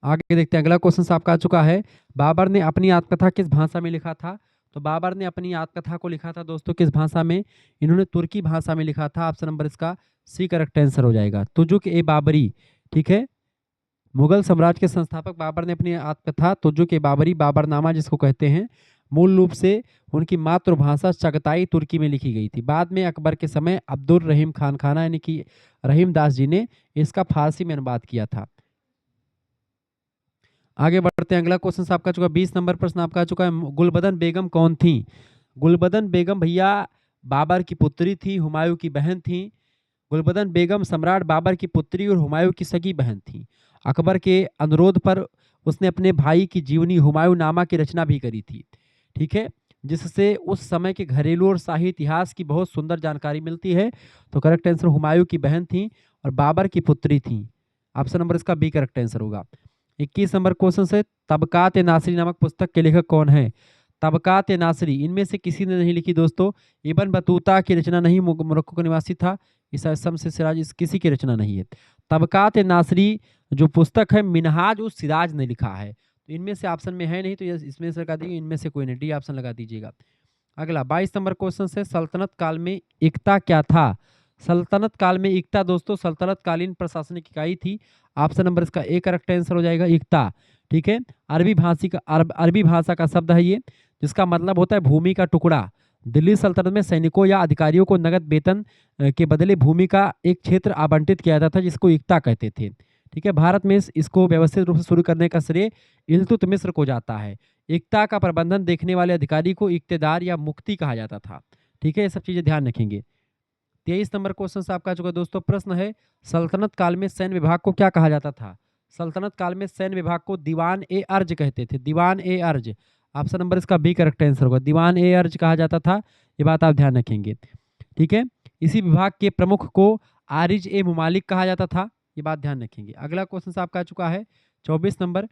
S1: आगे देखते हैं, अगला क्वेश्चन आपका आ चुका है। बाबर ने अपनी आत्मकथा किस भाषा में लिखा था? तो बाबर ने अपनी आत्मकथा को लिखा था दोस्तों किस भाषा में? इन्होंने तुर्की भाषा में लिखा था। ऑप्शन नंबर इसका सी करेक्ट आंसर हो जाएगा, तुजुक ए बाबरी। ठीक है, मुगल साम्राज्य के संस्थापक बाबर ने अपनी आत्मकथा तुजुक ए बाबरी, बाबरनामा जिसको कहते हैं, मूल रूप से उनकी मातृभाषा चगताई तुर्की में लिखी गई थी। बाद में अकबर के समय अब्दुल रहीम खान खाना यानी कि रहीम दास जी ने इसका फारसी में अनुवाद किया था। आगे बढ़ते हैं, अगला क्वेश्चन आपका चुका 20 नंबर प्रश्न आपका चुका है। गुलबदन बेगम कौन थी? गुलबदन बेगम भैया बाबर की पुत्री थी, हुमायूं की बहन थी। गुलबदन बेगम सम्राट बाबर की पुत्री और हुमायूं की सगी बहन थी। अकबर के अनुरोध पर उसने अपने भाई की जीवनी हुमायूं नामा की रचना भी करी थी। ठीक है, जिससे उस समय के घरेलू और शाही इतिहास की बहुत सुंदर जानकारी मिलती है। तो करेक्ट आंसर हुमायूं की बहन थी और बाबर की पुत्री थी। ऑप्शन नंबर इसका बी करेक्ट आंसर होगा। 21 नंबर क्वेश्चन से, तबकात ए नासरी नामक पुस्तक के लेखक कौन है? तबकात ए नासरी इनमें से किसी ने नहीं लिखी दोस्तों। इब्न बतूता की रचना नहीं, मोरक्को का निवासी था। इस शम्स सिराज इस किसी की रचना नहीं है। तबकात ए नासरी जो पुस्तक है मिनहाज उस सिराज ने लिखा है। तो इनमें से ऑप्शन में है नहीं, तो इसमें से लगा दीजिए, इनमें से कोई नहीं, डी ऑप्शन लगा दीजिएगा। अगला 22 नंबर क्वेश्चन से, सल्तनत काल में एकता क्या था? सल्तनत काल में एकता दोस्तों सल्तनत कालीन प्रशासनिक इकाई थी। ऑप्शन नंबर इसका ए करेक्ट आंसर हो जाएगा, एकता। ठीक है, अरबी भाषा का शब्द है ये, जिसका मतलब होता है भूमि का टुकड़ा। दिल्ली सल्तनत में सैनिकों या अधिकारियों को नगद वेतन के बदले भूमि का एक क्षेत्र आवंटित किया जाता था, जिसको एकता कहते थे। ठीक है, भारत में इसको व्यवस्थित रूप से शुरू करने का श्रेय इल्तुतमिश को जाता है। एकता का प्रबंधन देखने वाले अधिकारी को इक्तेदार या मुक्ति कहा जाता था। ठीक है, ये सब चीजें ध्यान रखेंगे। 23 नंबर क्वेश्चन से आपका चुका दोस्तों। प्रश्न है, सल्तनत काल में सैन्य विभाग को क्या कहा जाता था? सल्तनत काल में सैन्य विभाग को दीवान ए अर्ज कहते थे, दीवान ए अर्ज। ऑप्शन नंबर इसका बी करेक्ट आंसर होगा। दीवान ए अर्ज कहा जाता था, ये बात आप ध्यान रखेंगे। ठीक है, इसी विभाग के प्रमुख को आरिज ए मुमालिक कहा जाता था, ये बात ध्यान रखेंगे। अगला क्वेश्चन आपका आ चुका है 24 नंबर,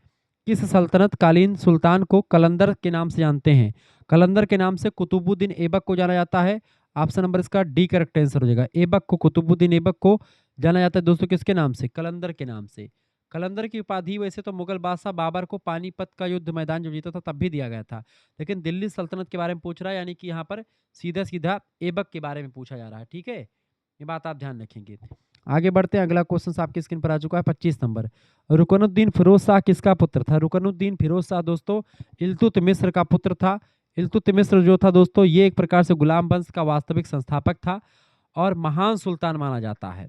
S1: किस सल्तनत कालीन सुल्तान को कलंदर के नाम से जानते हैं? कलंदर के नाम से कुतुबुद्दीन ऐबक को जाना जाता है। ऑप्शन नंबर इसका डी करेक्ट आंसर हो जाएगा। ऐबक को, कुतुबुद्दीन ऐबक को जाना जाता है दोस्तों किसके नाम से? कलंदर के नाम से। कलंदर की उपाधि वैसे तो मुगल बादशाह बाबर को पानीपत का युद्ध मैदान जब जीता था तब भी दिया गया था, लेकिन दिल्ली सल्तनत के बारे में पूछ रहा है, यानी कि यहाँ पर सीधा सीधा ऐबक के बारे में पूछा जा रहा है। ठीक है, ये बात आप ध्यान रखेंगे। आगे बढ़ते हैं, अगला क्वेश्चन आपकी स्क्रीन पर आ चुका है 25 नंबर। रुकनुद्दीन फिरोज शाह किसका पुत्र था? रुकनुद्दीन फिरोज शाह दोस्तों इल्तुतमिश का पुत्र था। इल्तुतमिश जो था दोस्तों, ये एक प्रकार से गुलाम वंश का वास्तविक संस्थापक था और महान सुल्तान माना जाता है।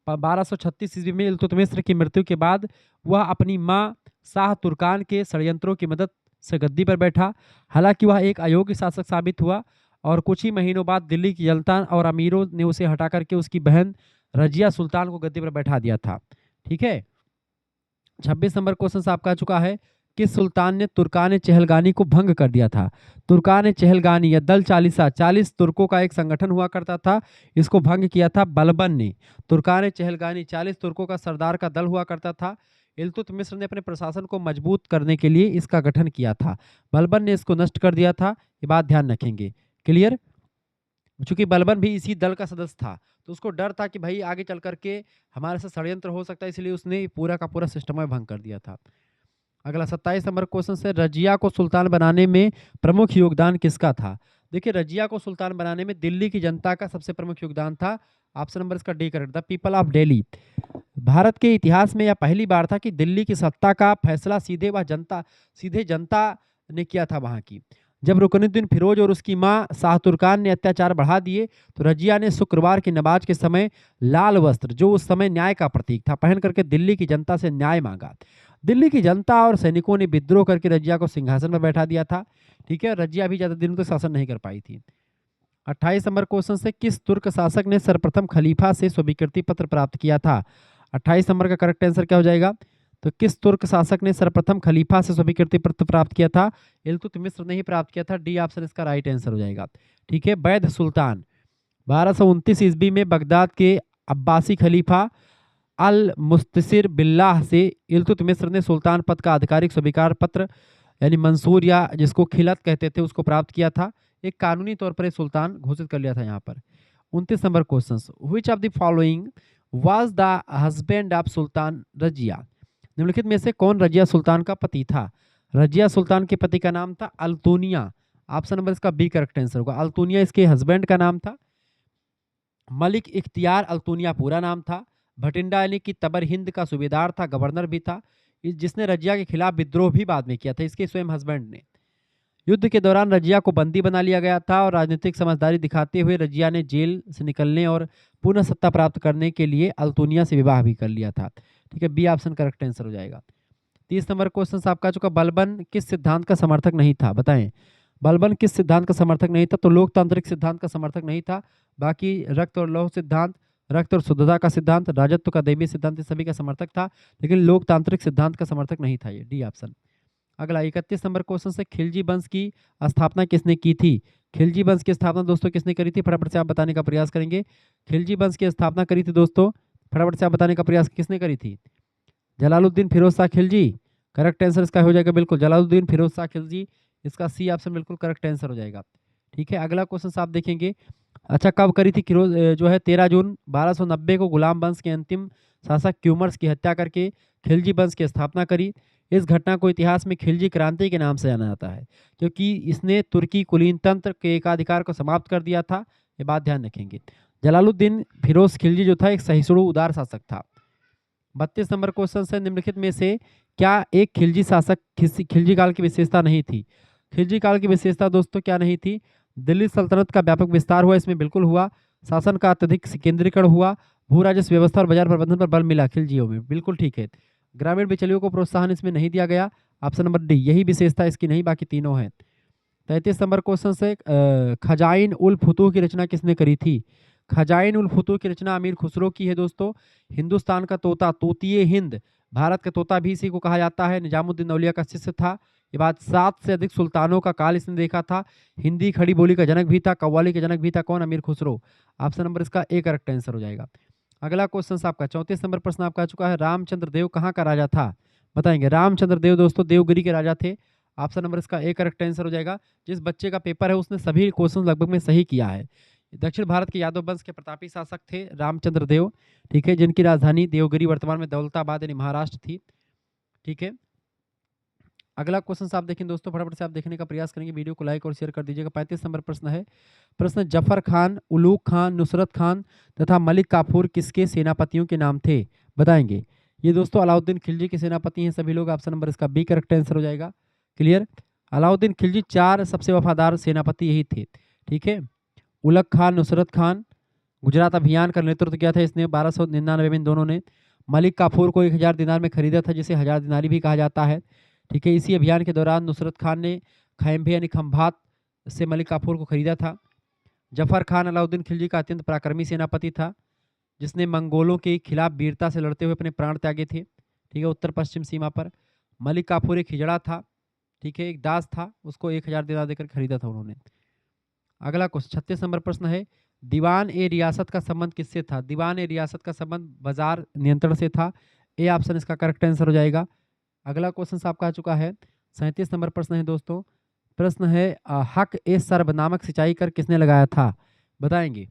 S1: 1236 ईस्वी में इल्तुतमिश की मृत्यु के बाद वह अपनी मां शाह तुर्कान के षड्यंत्रों की मदद से गद्दी पर बैठा। हालांकि वह एक अयोग्य शासक साबित हुआ और कुछ ही महीनों बाद दिल्ली की जनता और अमीरों ने उसे हटा करके उसकी बहन रजिया सुल्तान को गद्दी पर बैठा दिया था। ठीक है, 26 नंबर क्वेश्चन आपका आ चुका है, किस सुल्तान ने तुर्कान चहलगानी को भंग कर दिया था? तुर्कान चहलगानी या दल चालीसा, 40 तुर्कों का एक संगठन हुआ करता था, इसको भंग किया था बलबन ने। तुर्कान चहलगानी 40 तुर्कों का सरदार का दल हुआ करता था। इल्तुतमिश ने अपने प्रशासन को मजबूत करने के लिए इसका गठन किया था, बलबन ने इसको नष्ट कर दिया था, ये बात ध्यान रखेंगे। क्लियर? चूंकि बलबन भी इसी दल का सदस्य था, तो उसको डर था कि भाई आगे चल करके हमारे साथ षड्यंत्र हो सकता है, इसलिए उसने पूरा का पूरा सिस्टम में भंग कर दिया था। अगला 27 नंबर क्वेश्चन से, रजिया को सुल्तान बनाने में प्रमुख योगदान किसका था? देखिए, रजिया को सुल्तान बनाने में दिल्ली की जनता का सबसे प्रमुख योगदान था। ऑप्शन नंबर इसका D correct, the people of Delhi. Bharat के इतिहास में यह पहली बार था कि दिल्ली की सत्ता का फैसला सीधे जनता ने किया था वहां की। जब रुकनुद्दीन फिरोज और उसकी मां शाह तुर्कान ने अत्याचार बढ़ा दिए तो रजिया ने शुक्रवार की नमाज के समय लाल वस्त्र, जो उस समय न्याय का प्रतीक था, पहन करके दिल्ली की जनता से न्याय मांगा। दिल्ली की जनता और सैनिकों ने विद्रोह करके रजिया को सिंहासन पर बैठा दिया था। ठीक है, रजिया भी ज्यादा दिनों तक शासन नहीं कर पाई थी। 28 नंबर क्वेश्चन से, किस तुर्क शासक ने सर्वप्रथम खलीफा से स्वीकृति पत्र प्राप्त किया था? 28 नंबर का करेक्ट आंसर क्या हो जाएगा? तो किस तुर्क शासक ने सर्वप्रथम खलीफा से स्वीकृति पत्र प्राप्त किया था? इल्तुतमिश ने ही प्राप्त किया था, डी ऑप्शन इसका राइट आंसर हो जाएगा। ठीक है, वैध सुल्तान 1229 ईस्वी में बगदाद के अब्बासी खलीफा अल मुस्तसिर बिल्लाह से इल्तुतमिश ने सुल्तान पद का आधिकारिक स्वीकार पत्र यानी मंसूर या जिसको खिलत कहते थे उसको प्राप्त किया था। एक कानूनी तौर पर सुल्तान घोषित कर लिया था यहाँ पर। 29 number question, which of the following was the husband of Sultan Razia? निम्नलिखित में से कौन रजिया सुल्तान का पति था? रजिया सुल्तान के पति का नाम था अल्तुनिया। ऑप्शन नंबर इसका बी करेक्ट आंसर होगा। अल्तुनिया इसके हस्बैंड का नाम था। मलिक इख्तियार अल्तुनिया पूरा नाम था। भटिंडा यानी कि तबर हिंद का सूबेदार था, गवर्नर भी था, जिसने रजिया के खिलाफ विद्रोह भी बाद में किया था, इसके स्वयं हस्बैंड ने। युद्ध के दौरान रजिया को बंदी बना लिया गया था और राजनीतिक समझदारी दिखाते हुए रजिया ने जेल से निकलने और पुनः सत्ता प्राप्त करने के लिए अल्तुनिया से विवाह भी कर लिया था। ठीक है, बी ऑप्शन करेक्ट आंसर हो जाएगा। 30 नंबर क्वेश्चन आपका चुका, बलबन किस सिद्धांत का समर्थक नहीं था? बताएं, बलबन किस सिद्धांत का समर्थक नहीं था? तो लोकतांत्रिक सिद्धांत का समर्थक नहीं था। बाकी रक्त और लौह सिद्धांत, रक्त और शुद्धता का सिद्धांत, राजत्व का दैवीय सिद्धांत, सभी का समर्थक था, लेकिन लोकतांत्रिक सिद्धांत का समर्थक नहीं था ये, डी ऑप्शन। अगला 31 नंबर क्वेश्चन से, खिलजी वंश की स्थापना किसने की थी? खिलजी वंश की स्थापना दोस्तों किसने करी थी? फटाफट से आप बताने का प्रयास करेंगे। खिलजी वंश की स्थापना करी थी दोस्तों, फटाफट से आप बताने का प्रयास किसने करी थी? जलालुद्दीन फिरोज शाह खिलजी। करेक्ट आंसर इसका हो जाएगा बिल्कुल जलालुद्दीन फिरोज शाह खिलजी, इसका सी ऑप्शन बिल्कुल करेक्ट आंसर हो जाएगा। ठीक है, अगला क्वेश्चन आप देखेंगे, अच्छा कब करी थी जो है 13 जून 1290 को गुलाम वंश के अंतिम शासक क्यूमर्स की हत्या करके खिलजी वंश की स्थापना करी। इस घटना को इतिहास में खिलजी क्रांति के नाम से जाना जाता है, क्योंकि इसने तुर्की कुलीन तंत्र के एकाधिकार को समाप्त कर दिया था, ये बात ध्यान रखेंगे। जलालुद्दीन फिरोज खिलजी जो था एक सहिष्णु उदार शासक था। 32 नंबर क्वेश्चन से, निम्नलिखित में से क्या एक खिलजी शासक खिलजी काल की विशेषता नहीं थी? खिलजी काल की विशेषता दोस्तों क्या नहीं थी? दिल्ली सल्तनत का व्यापक विस्तार हुआ, इसमें बिल्कुल हुआ। शासन का अत्यधिक केंद्रीकरण हुआ। भू राजस्व व्यवस्था और बाजार प्रबंधन पर बल मिला खिलजियों में, बिल्कुल ठीक है। ग्रामीण बिचौलियों को प्रोत्साहन इसमें नहीं दिया गया, ऑप्शन नंबर डी, यही विशेषता इसकी नहीं, बाकी तीनों है। 33 नंबर क्वेश्चन से, खजाइन उल फुतूह की रचना किसने करी थी? खजाइन उल फुतूह की रचना अमीर खुसरो की है दोस्तों। हिंदुस्तान का तोता, तोतिए हिंद, भारत का तोता भी इसी को कहा जाता है, निजामुद्दीन औलिया का शिष्य था। ये बात 7 से अधिक सुल्तानों का काल इसने देखा था। हिंदी खड़ी बोली का जनक भी था, कव्वाली का जनक भी था। कौन? अमीर खुसरो। ऑप्शन नंबर इसका ए करेक्ट आंसर हो जाएगा। अगला क्वेश्चन आपका 34 नंबर प्रश्न आपका आ चुका है। रामचंद्र देव कहाँ का राजा था? बताएंगे। रामचंद्र देव दोस्तों देवगिरी के राजा थे। ऑप्शन नंबर इसका ए करेक्ट आंसर हो जाएगा। जिस बच्चे का पेपर है उसने सभी क्वेश्चन लगभग में सही किया है। दक्षिण भारत के यादव वंश के प्रतापी शासक थे रामचंद्र देव, ठीक है, जिनकी राजधानी देवगिरी वर्तमान में दौलताबाद यानी महाराष्ट्र थी, ठीक है। अगला क्वेश्चन आप देखें दोस्तों, फटाफट से आप देखने का प्रयास करेंगे, वीडियो को लाइक और शेयर कर दीजिएगा। 35 नंबर प्रश्न है। प्रश्न, जफर खान, उलूक खान, नुसरत खान तथा मलिक काफूर किसके सेनापतियों के नाम थे? बताएंगे। ये दोस्तों अलाउद्दीन खिलजी के सेनापति हैं सभी लोग। ऑप्शन नंबर इसका बी करेक्ट आंसर हो जाएगा। क्लियर। अलाउद्दीन खिलजी 4 सबसे वफादार सेनापति यही थे, ठीक है। उलग खान, नुसरत खान, गुजरात अभियान का नेतृत्व किया था इसने 1299 में इन दोनों ने। मलिक काफूर को 1000 दिनार में खरीदा था, जिसे 1000 दिनारी भी कहा जाता है, ठीक है। इसी अभियान के दौरान नुसरत खान ने खैम्बे यानी खंभात से मलिक काफूर को खरीदा था। जफर खान अलाउद्दीन खिलजी का अत्यंत पराक्रमी सेनापति था, जिसने मंगोलों के खिलाफ वीरता से लड़ते हुए अपने प्राण त्यागे थे, ठीक है, उत्तर पश्चिम सीमा पर। मलिक काफूर एक हिजड़ा था, ठीक है, एक दास था, उसको 1000 दिनार देकर खरीदा था उन्होंने। अगला क्वेश्चन 36 नंबर प्रश्न है। दीवान ए रियासत का संबंध किससे था? दीवान ए रियासत का संबंध बाजार नियंत्रण से था। ए ऑप्शन इसका करेक्ट आंसर हो जाएगा। अगला क्वेश्चन आपका आ चुका है। 37 नंबर प्रश्न है दोस्तों। प्रश्न है, हक ए सर्ब नामक सिंचाई कर किसने लगाया था? बताएंगे।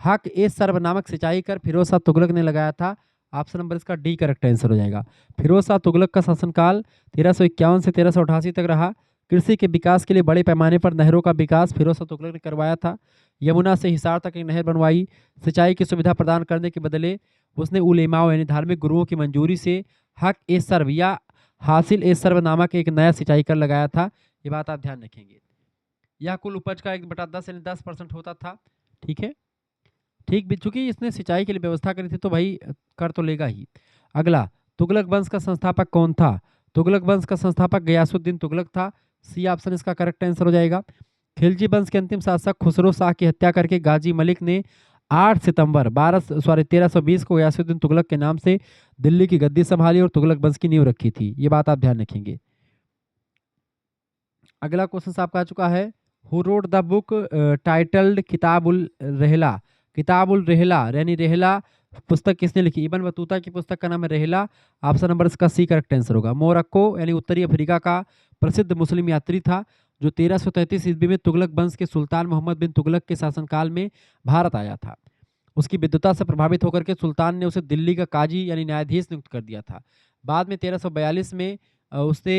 S1: हक ए सर्ब नामक सिंचाई कर फिरोज शाह तुगलक ने लगाया था। ऑप्शन नंबर इसका डी करेक्ट आंसर हो जाएगा। फिरोज शाह तुगलक का शासनकाल 1351 से 1388 तक रहा। कृषि के विकास के लिए बड़े पैमाने पर नहरों का विकास फिरोज शाह तुगलक ने करवाया था। यमुना से हिसार तक एक नहर बनवाई। सिंचाई की सुविधा प्रदान करने के बदले उसने उलेमाओं यानी धार्मिक गुरुओं की मंजूरी से हक ए सर्ब या हासिल ए सर्ब नामक एक नया सिंचाई कर लगाया था। ये बात आप ध्यान रखेंगे। यह कुल उपज का 1/10 यानी 10% होता था, ठीक है। ठीक भी, चूंकि इसने सिंचाई के लिए व्यवस्था करी थी तो भाई कर तो लेगा ही। अगला, तुगलक वंश का संस्थापक कौन था? तुगलक वंश का संस्थापक गयासुद्दीन तुगलक था। सी ऑप्शन इसका करेक्ट आंसर हो जाएगा। खिलजी वंश के अंतिम शासक खुसरो शाह की हत्या करके गाजी मलिक ने 8 सितंबर 1320 को गयासुद्दीन तुगलक के नाम से दिल्ली की गद्दी संभाली और तुगलक वंश की नींव रखी थी। ये बात आप ध्यान रखेंगे। अगला क्वेश्चन आपका आ चुका है। Who wrote the book titled किताबुल रहला? किताबुल रहला यानी रहला पुस्तक किसने लिखी? इब्न बतूता की पुस्तक का नाम है रहला। ऑप्शन नंबर इसका सी करेक्ट आंसर होगा। मोरक्को यानी उत्तरी अफ्रीका का प्रसिद्ध मुस्लिम यात्री था, जो 1333 ईस्वी में तुगलक वंश के सुल्तान मोहम्मद बिन तुगलक के शासनकाल में भारत आया था। उसकी विद्वता से प्रभावित होकर के सुल्तान ने उसे दिल्ली का काजी यानी न्यायाधीश नियुक्त कर दिया था। बाद में 1342 में उसने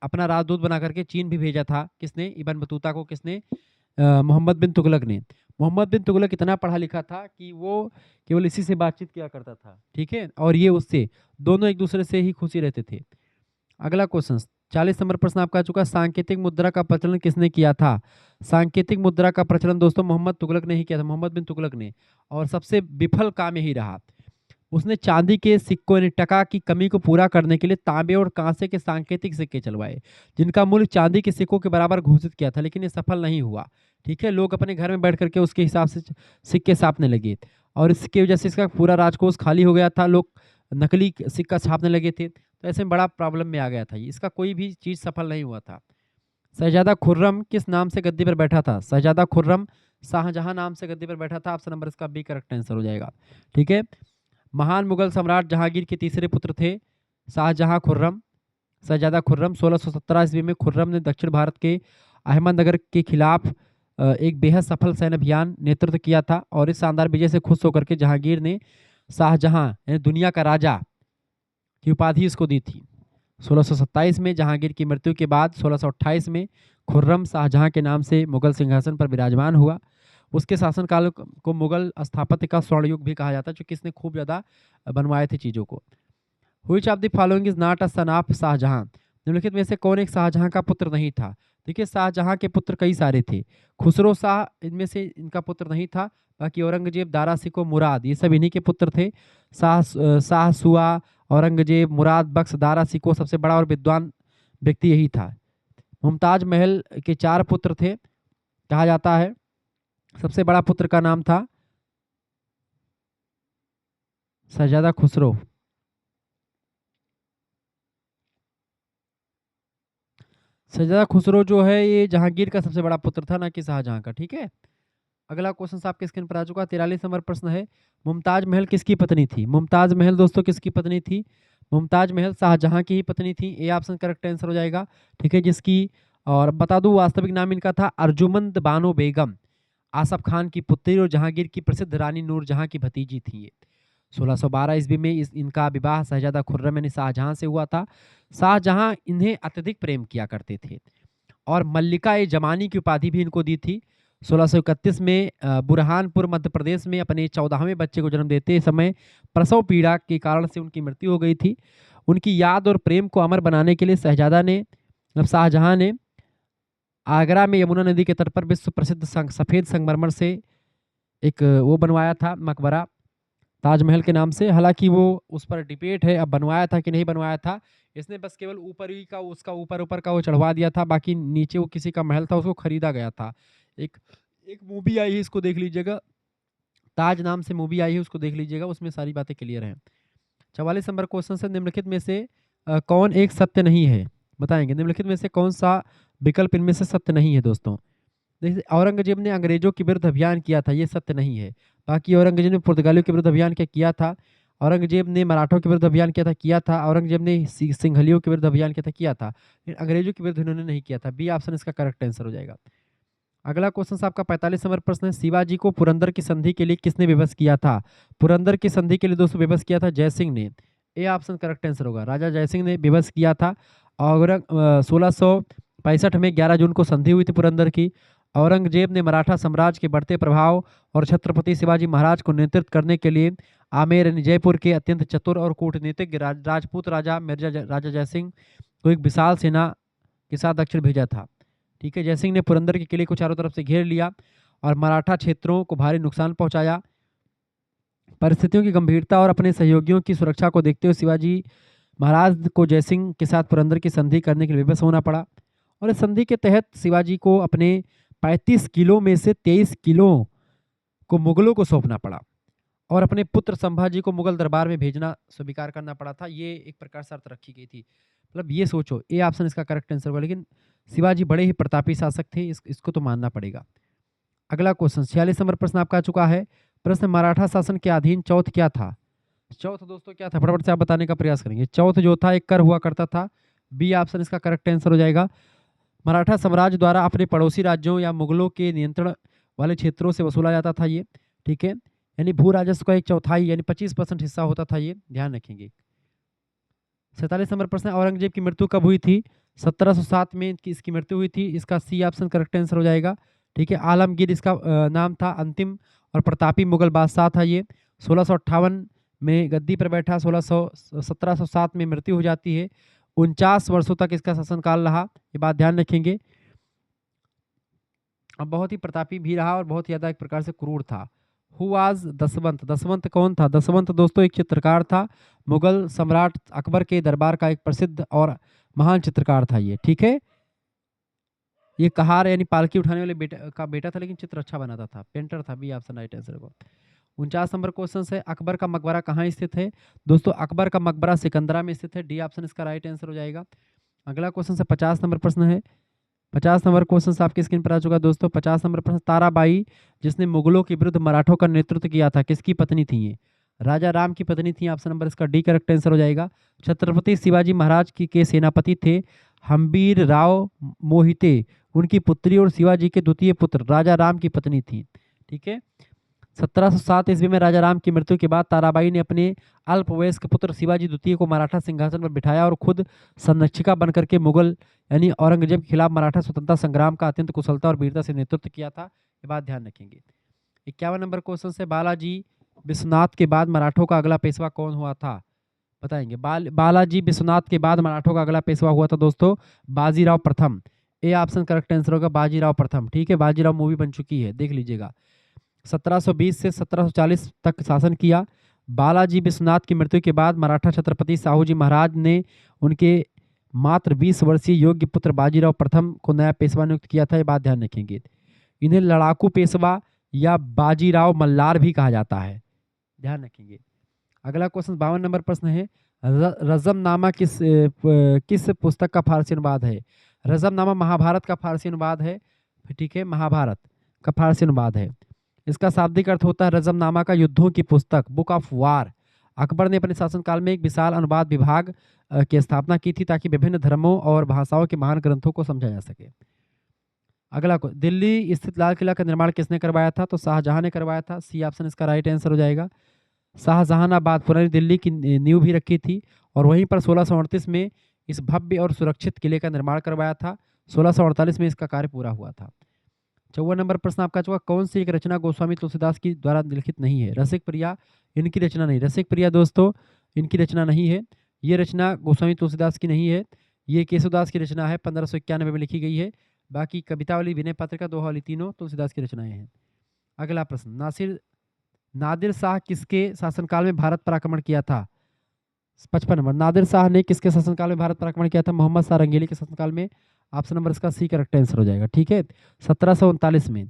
S1: अपना राजदूत बना करके चीन भी भेजा था। किसने? इब्न बतूता को। किसने? मोहम्मद बिन तुगलक ने। मोहम्मद बिन तुगलक इतना पढ़ा लिखा था कि वो केवल इसी से बातचीत किया करता था, ठीक है, और ये उससे, दोनों एक दूसरे से ही खुशी रहते थे। अगला क्वेश्चन 40 नंबर प्रश्न आपका आ चुका है। सांकेतिक मुद्रा का प्रचलन किसने किया था? सांकेतिक मुद्रा का प्रचलन दोस्तों मोहम्मद तुगलक ने ही किया था, मोहम्मद बिन तुगलक ने, और सबसे विफल काम यही रहा। उसने चांदी के सिक्कों यानी टका की कमी को पूरा करने के लिए तांबे और कांसे के सांकेतिक सिक्के चलवाए, जिनका मूल्य चांदी के सिक्कों के बराबर घोषित किया था, लेकिन ये सफल नहीं हुआ, ठीक है। लोग अपने घर में बैठ करके उसके हिसाब से सिक्के छापने लगे, और इसकी वजह से इसका पूरा राजकोष खाली हो गया था। लोग नकली सिक्का छापने लगे थे, तो ऐसे में बड़ा प्रॉब्लम में आ गया था। इसका कोई भी चीज़ सफल नहीं हुआ था। शहजादा खुर्रम किस नाम से गद्दी पर बैठा था? शहजादा खुर्रम शाहजहां नाम से गद्दी पर बैठा था। ऑप्शन नंबर इसका बी करेक्ट आंसर हो जाएगा, ठीक है। महान मुगल सम्राट जहांगीर के तीसरे पुत्र थे शाहजहां खुर्रम। शहजादा खुर्रम 1617 ईस्वी में खुर्रम ने दक्षिण भारत के अहमदनगर के खिलाफ एक बेहद सफल सैन्य अभियान नेतृत्व किया था, और इस शानदार विजय से खुश होकर के जहांगीर ने शाहजहां यानी दुनिया का राजा की उपाधि इसको दी थी। 1627 में जहांगीर की मृत्यु के बाद 1628 में खुर्रम शाहजहां के नाम से मुगल सिंहासन पर विराजमान हुआ। उसके शासनकाल को मुगल स्थापत्य का स्वर्ण युग भी कहा जाता है, क्योंकि इसने खूब ज़्यादा बनवाए थे चीज़ों को। Which of the following is not a son of Shahjahan? निम्नलिखित में से कौन एक शाहजहां का पुत्र नहीं था? देखिए, शाहजहां के पुत्र कई सारे थे। खुसरो शाह इनमें से इनका पुत्र नहीं था। बाकी औरंगजेब, दारा सिको, मुराद, ये सब इन्हीं के पुत्र थे। शाह सुआ, औरंगजेब, मुराद बख्श, दारा सिको, सबसे बड़ा और विद्वान व्यक्ति यही था। मुमताज महल के 4 पुत्र थे कहा जाता है। सबसे बड़ा पुत्र का नाम था शहजादा खुसरो। शहजादा खुसरो जो है ये जहांगीर का सबसे बड़ा पुत्र था, ना कि शाहजहां का। ठीक है, अगला क्वेश्चन आपके स्क्रीन पर आ चुका है। 43 नंबर प्रश्न है, मुमताज महल किसकी पत्नी थी? मुमताज महल दोस्तों किसकी पत्नी थी? मुमताज महल शाहजहां की ही पत्नी थी। ए ऑप्शन करेक्ट आंसर हो जाएगा। ठीक है, जिसकी, और बता दूं, वास्तविक नाम इनका था अर्जुमंद बानो बेगम, आसफ खान की पुत्री और जहांगीर की प्रसिद्ध रानी नूरजहां की भतीजी थी ये। 1612 ईस्वी में इनका विवाह शहजादा खुर्रम यानी शाहजहां से हुआ था। शाहजहां इन्हें अत्यधिक प्रेम किया करते थे और मल्लिका ए जमानी की उपाधि भी इनको दी थी। 1631 में बुरहानपुर मध्य प्रदेश में अपने 14वें बच्चे को जन्म देते समय प्रसव पीड़ा के कारण से उनकी मृत्यु हो गई थी। उनकी याद और प्रेम को अमर बनाने के लिए शहजादा ने, मतलब शाहजहां ने, आगरा में यमुना नदी के तट पर विश्व प्रसिद्ध सफेद संगमरमर से एक वो बनवाया था मकबरा, ताजमहल के नाम से। हालांकि वो उस पर डिबेट है, अब बनवाया था कि नहीं बनवाया था। इसने बस केवल ऊपर ही का, उसका ऊपर ऊपर का वो चढ़वा दिया था, बाकी नीचे वो किसी का महल था, उसको खरीदा गया था। एक एक मूवी आई है, इसको देख लीजिएगा, ताज नाम से मूवी आई है, उसको देख लीजिएगा, उसमें सारी बातें क्लियर हैं। 44 नंबर क्वेश्चन से, निम्नलिखित में से कौन एक सत्य नहीं है? बताएंगे निम्नलिखित में से कौन सा विकल्प इनमें से सत्य नहीं है दोस्तों। देखिए, औरंगजेब ने अंग्रेजों के विरुद्ध अभियान किया था, ये सत्य नहीं है। बाकी औरंगजेब ने पुर्तगालियों के विरुद्ध अभियान क्या किया था? औरंगजेब ने मराठों के विरुद्ध अभियान किया था। औरंगजेब ने सिंहलियों के विरुद्ध अभियान किया था। लेकिन अंग्रेजों के विरुद्ध इन्होंने नहीं किया था। बी ऑप्शन इसका करेक्ट आंसर हो जाएगा। अगला क्वेश्चन आपका 45 नंबर प्रश्न है, शिवाजी को पुरंदर की संधि के लिए किसने विवश किया था? पुरंदर की संधि के लिए दोस्तों विवश किया था जयसिंह ने। ए ऑप्शन करेक्ट आंसर होगा, राजा जयसिंह ने विवश किया था। और 1665 में 11 जून को संधि हुई थी पुरंदर की। औरंगजेब ने मराठा साम्राज्य के बढ़ते प्रभाव और छत्रपति शिवाजी महाराज को नियंत्रित करने के लिए आमेर यानी जयपुर के अत्यंत चतुर और कूटनीतिज्ञ राजपूत राजा राजा जयसिंह को एक विशाल सेना के साथ दक्षिण भेजा था। ठीक है, जयसिंह ने पुरंदर के किले को चारों तरफ से घेर लिया और मराठा क्षेत्रों को भारी नुकसान पहुंचाया। परिस्थितियों की गंभीरता और अपने सहयोगियों की सुरक्षा को देखते हुए शिवाजी महाराज को जयसिंह के साथ पुरंदर की संधि करने के लिए विवश होना पड़ा। और इस संधि के तहत शिवाजी को अपने 35 किलो में से 23 किलो को मुगलों को सौंपना पड़ा और अपने पुत्र संभाजी को मुगल दरबार में भेजना स्वीकार करना पड़ा था। ये एक प्रकार शर्त रखी गई थी। मतलब ये सोचो, ए ऑप्शन इसका करेक्ट आंसर होगा। लेकिन शिवाजी बड़े ही प्रतापी शासक थे, इसको तो मानना पड़ेगा। अगला क्वेश्चन 46 नंबर प्रश्न आपका आ चुका है। प्रश्न, मराठा शासन के अधीन चौथ क्या था? चौथ दोस्तों क्या था? फटाफट से आप बताने का प्रयास करेंगे। चौथ जो था एक कर हुआ करता था। बी ऑप्शन इसका करेक्ट आंसर हो जाएगा। मराठा साम्राज्य द्वारा अपने पड़ोसी राज्यों या मुगलों के नियंत्रण वाले क्षेत्रों से वसूला जाता था ये। ठीक है, यानी भू राजस्व का एक चौथाई यानी 25% हिस्सा होता था ये, ध्यान रखेंगे। 47 नंबर प्रश्न, औरंगजेब की मृत्यु कब हुई थी? 1707 में इसकी मृत्यु हुई थी। इसका सी ऑप्शन करेक्ट आंसर हो जाएगा। ठीक है, आलमगीर इसका नाम था, अंतिम और प्रतापी मुगल बादशाह था ये। 1658 में गद्दी पर बैठा, 1707 में मृत्यु हो जाती है। 49 वर्षों तक इसका शासनकाल रहा, ये बात ध्यान रखेंगे। अब बहुत ही प्रतापी भी रहा और बहुत ही ज्यादा एक प्रकार से क्रूर था। Who was दसवंत? दसवंत कौन था? दसवंत दोस्तों एक चित्रकार था, मुगल सम्राट अकबर के दरबार का एक प्रसिद्ध और महान चित्रकार था ये। ठीक है, ये कहार यानी पालकी उठाने वाले बेटा था, लेकिन चित्र अच्छा बनाता था, पेंटर था। बी ऑप्शन राइट आंसर होगा। 49 नंबर क्वेश्चन है, अकबर का मकबरा कहाँ स्थित है? दोस्तों अकबर का मकबरा सिकंदरा में स्थित है। डी ऑप्शन इसका राइट आंसर हो जाएगा। अगला क्वेश्चन है 50 नंबर प्रश्न है। 50 नंबर क्वेश्चन आपकी स्क्रीन पर आ चुका है दोस्तों। 50 नंबर प्रश्न, ताराबाई जिसने मुगलों के विरुद्ध मराठों का नेतृत्व किया था, किसकी पत्नी थी ये? राजा राम की पत्नी थी। ऑप्शन नंबर इसका डी करेक्ट आंसर हो जाएगा। छत्रपति शिवाजी महाराज की के सेनापति थे हम्बीर राव मोहिते, उनकी पुत्री और शिवाजी के द्वितीय पुत्र राजा राम की पत्नी थी। ठीक है, 1707 ईस्वी में राजा राम की मृत्यु के बाद ताराबाई ने अपने अल्पवयस्क पुत्र शिवाजी द्वितीय को मराठा सिंहासन पर बिठाया और खुद संरक्षिका बनकर के मुगल यानी औरंगजेब के खिलाफ मराठा स्वतंत्रता संग्राम का अत्यंत कुशलता और वीरता से नेतृत्व किया था। ये बात ध्यान रखेंगे। 51 नंबर क्वेश्चन से, बालाजी विश्वनाथ के बाद मराठों का अगला पेशवा कौन हुआ था? बताएंगे। बालाजी विश्वनाथ के बाद मराठों का अगला पेशवा हुआ था दोस्तों बाजीराव प्रथम। ए ऑप्शन करेक्ट आंसर होगा, बाजीराव प्रथम। ठीक है, बाजीराव मूवी बन चुकी है, देख लीजिएगा। 1720 से 1740 तक शासन किया। बालाजी विश्वनाथ की मृत्यु के बाद मराठा छत्रपति साहूजी महाराज ने उनके मात्र 20 वर्षीय योग्य पुत्र बाजीराव प्रथम को नया पेशवा नियुक्त किया था। ये बात ध्यान रखेंगे। इन्हें लड़ाकू पेशवा या बाजीराव मल्लार भी कहा जाता है, ध्यान रखेंगे। अगला क्वेश्चन 52 नंबर प्रश्न है, रजमनामा किस पुस्तक का फारसी अनुवाद है? रज़मनामा महाभारत का फारसी अनुवाद है, ठीक है, महाभारत का फारसी अनुवाद है। इसका शाब्दिक अर्थ होता है रज़मनामा का युद्धों की पुस्तक, बुक ऑफ वार। अकबर ने अपने शासनकाल में एक विशाल अनुवाद विभाग की स्थापना की थी ताकि विभिन्न धर्मों और भाषाओं के महान ग्रंथों को समझा जा सके। अगला दिल्ली स्थित लाल किला का निर्माण किसने करवाया था? तो शाहजहां ने करवाया था। सी ऑप्शन इसका राइट आंसर हो जाएगा। शाहजहानाबाद पुरानी दिल्ली की नींव भी रखी थी और वहीं पर 1638 में इस भव्य और सुरक्षित किले का निर्माण करवाया था। 1648 में इसका कार्य पूरा हुआ था। 54 नंबर प्रश्न आपका चुका, कौन सी एक रचना गोस्वामी तुलसीदास की द्वारा लिखित नहीं है? रसिक प्रिया इनकी रचना नहीं। रसिक प्रिया दोस्तों इनकी रचना नहीं है। ये रचना गोस्वामी तुलसीदास की नहीं है, ये केशवदास की रचना है, 1591 में लिखी गई है। बाकी कवितावली, विनय पत्रिका, दोहावली तीनों तुलसीदास की रचनाएं हैं। अगला प्रश्न, नादिर शाह किसके शासनकाल में भारत पर आक्रमण किया था? 55 नंबर, नादिर शाह ने किसके शासनकाल में भारत पर आक्रमण किया था? मोहम्मद शाह रंगीली के शासनकाल में। ऑप्शन नंबर इसका सी करेक्ट आंसर हो जाएगा, ठीक है। 1739 में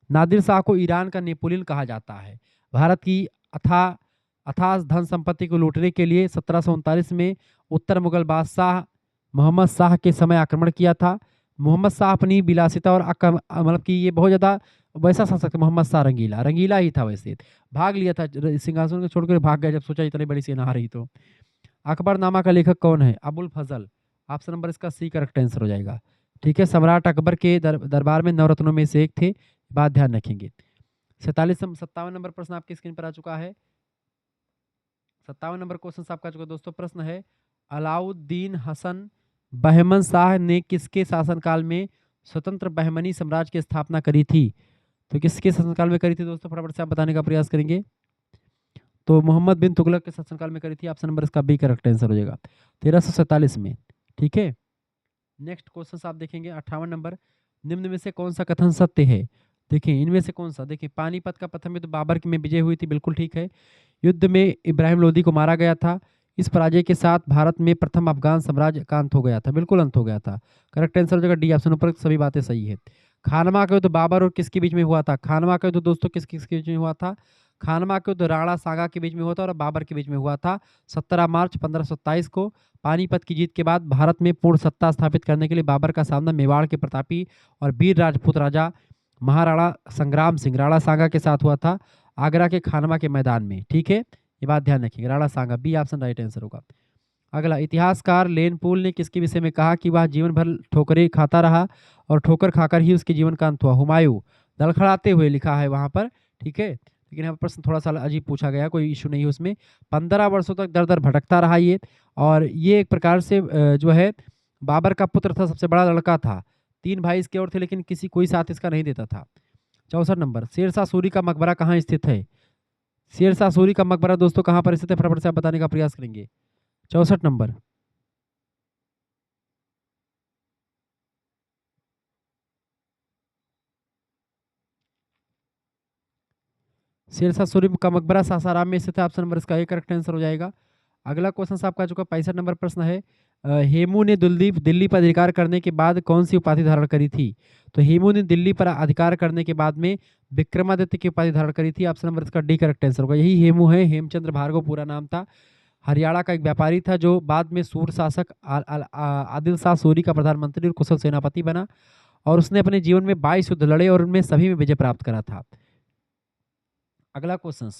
S1: नादिर शाह को ईरान का नेपोलियन कहा जाता है। भारत की अथाह धन संपत्ति को लूटने के लिए 1739 में उत्तर मुगल बादशाह मोहम्मद शाह के समय आक्रमण किया था। मोहम्मद शाह अपनी विलासिता और मतलब कि ये बहुत ज़्यादा वैसा शासक मोहम्मद शाह रंगीला ही था, वैसे भाग लिया था सिंहासन को छोड़कर, भाग गया जब सोचा इतनी बड़ी सेना आ रही। तो अकबरनामा का लेखक कौन है? अबुल फजल। ऑप्शन नंबर इसका सी करेक्ट आंसर हो जाएगा, ठीक है। सम्राट अकबर के दरबार में नवरत्नों में से एक थे, बात ध्यान रखेंगे। 57 नंबर प्रश्न आपकी स्क्रीन पर आ चुका है। 57 नंबर क्वेश्चन आपका चुका दोस्तों। प्रश्न है, अलाउद्दीन हसन बहमन शाह ने किसके शासनकाल में स्वतंत्र बहमनी साम्राज्य की स्थापना करी थी? तो किसके शासनकाल में करी थी दोस्तों? फटाफट से आप बताने का प्रयास करेंगे। तो मोहम्मद बिन तुगलक के शासनकाल में करी थी। ऑप्शन नंबर इसका बी करेक्ट आंसर हो जाएगा, 1347 में, ठीक है। नेक्स्ट क्वेश्चन आप देखेंगे 58 नंबर, निम्न में से कौन सा कथन सत्य है? देखिए इनमें से कौन सा, देखिए पानीपत का प्रथम युद्ध बाबर में विजय हुई थी, बिल्कुल ठीक है। युद्ध में इब्राहिम लोदी को मारा गया था। इस पराजय के साथ भारत में प्रथम अफगान साम्राज्य का अंत हो गया था, बिल्कुल अंत हो गया था। करेक्ट आंसर हो जाएगा डी ऑप्शन, ऊपर सभी बातें सही है। खानवा का युद्ध बाबर और किसके बीच में हुआ था? खानवा का युद्ध दोस्तों किसके बीच में हुआ था? खानवा का युद्ध राणा सांगा के बीच में हुआ था और बाबर के बीच में हुआ था 17 मार्च 1527 को। पानीपत की जीत के बाद भारत में पूर्ण सत्ता स्थापित करने के लिए बाबर का सामना मेवाड़ के प्रतापी और वीर राजपूत राजा महाराणा संग्राम सिंह राणा सांगा के साथ हुआ था, आगरा के खानवा के मैदान में, ठीक है। ये बात ध्यान रखिएगा, राणा सांगा, बी ऑप्शन राइट आंसर होगा। अगला, इतिहासकार लेनपूल ने किसके विषय में कहा कि वह जीवन भर ठोकरें खाता रहा और ठोकर खाकर ही उसके जीवन का अंत हुआ? हुमायूं, लड़खड़ाते हुए लिखा है वहां पर, ठीक है। लेकिन यहाँ पर प्रश्न थोड़ा सा अजीब पूछा गया, कोई इशू नहीं है उसमें। 15 वर्षों तक दर दर भटकता रहा ये, और ये एक प्रकार से जो है बाबर का पुत्र था, सबसे बड़ा लड़का था। 3 भाई इसके और थे, लेकिन कोई साथ इसका नहीं देता था। 64 नंबर, शेरशाह सूरी का मकबरा कहाँ स्थित है? शेरशाह सूरी का मकबरा दोस्तों कहाँ पर स्थित है? फटाफट से आप बताने का प्रयास करेंगे। 64 नंबर, शेरशाह सूरी का मकबरा सासाराम में स्थित है। ऑप्शन नंबर इसका ए करेक्ट आंसर हो जाएगा। अगला क्वेश्चन आपका चुका 65 नंबर प्रश्न है, हेमू ने दिल्ली पर अधिकार करने के बाद कौन सी उपाधि धारण करी थी? तो हेमू ने दिल्ली पर अधिकार करने के बाद में विक्रमादित्य की उपाधि धारण करी थी। ऑप्शन नंबर इसका डी करेक्ट आंसर होगा। यही हेमू है, हेमचंद्र भार्गव पूरा नाम था। हरियाणा का एक व्यापारी था जो बाद में सूर शासक आदिल शाह सूरी का प्रधानमंत्री और कुशल सेनापति बना, और उसने अपने जीवन में 22 युद्ध लड़े और उनमें सभी में विजय प्राप्त करा था। अगला क्वेश्चन,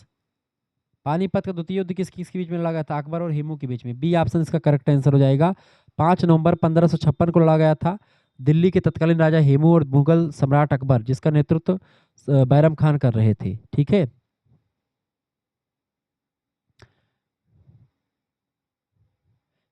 S1: पानीपत का द्वितीय युद्ध किसके बीच में लड़ा गया था? अकबर और हेमू के बीच में, बी ऑप्शन इसका करेक्ट आंसर हो जाएगा। 5 नवंबर 1556 को लड़ा गया था। दिल्ली के तत्कालीन राजा हेमू और मुगल सम्राट अकबर, जिसका नेतृत्व बैरम खान कर रहे थे, ठीक है।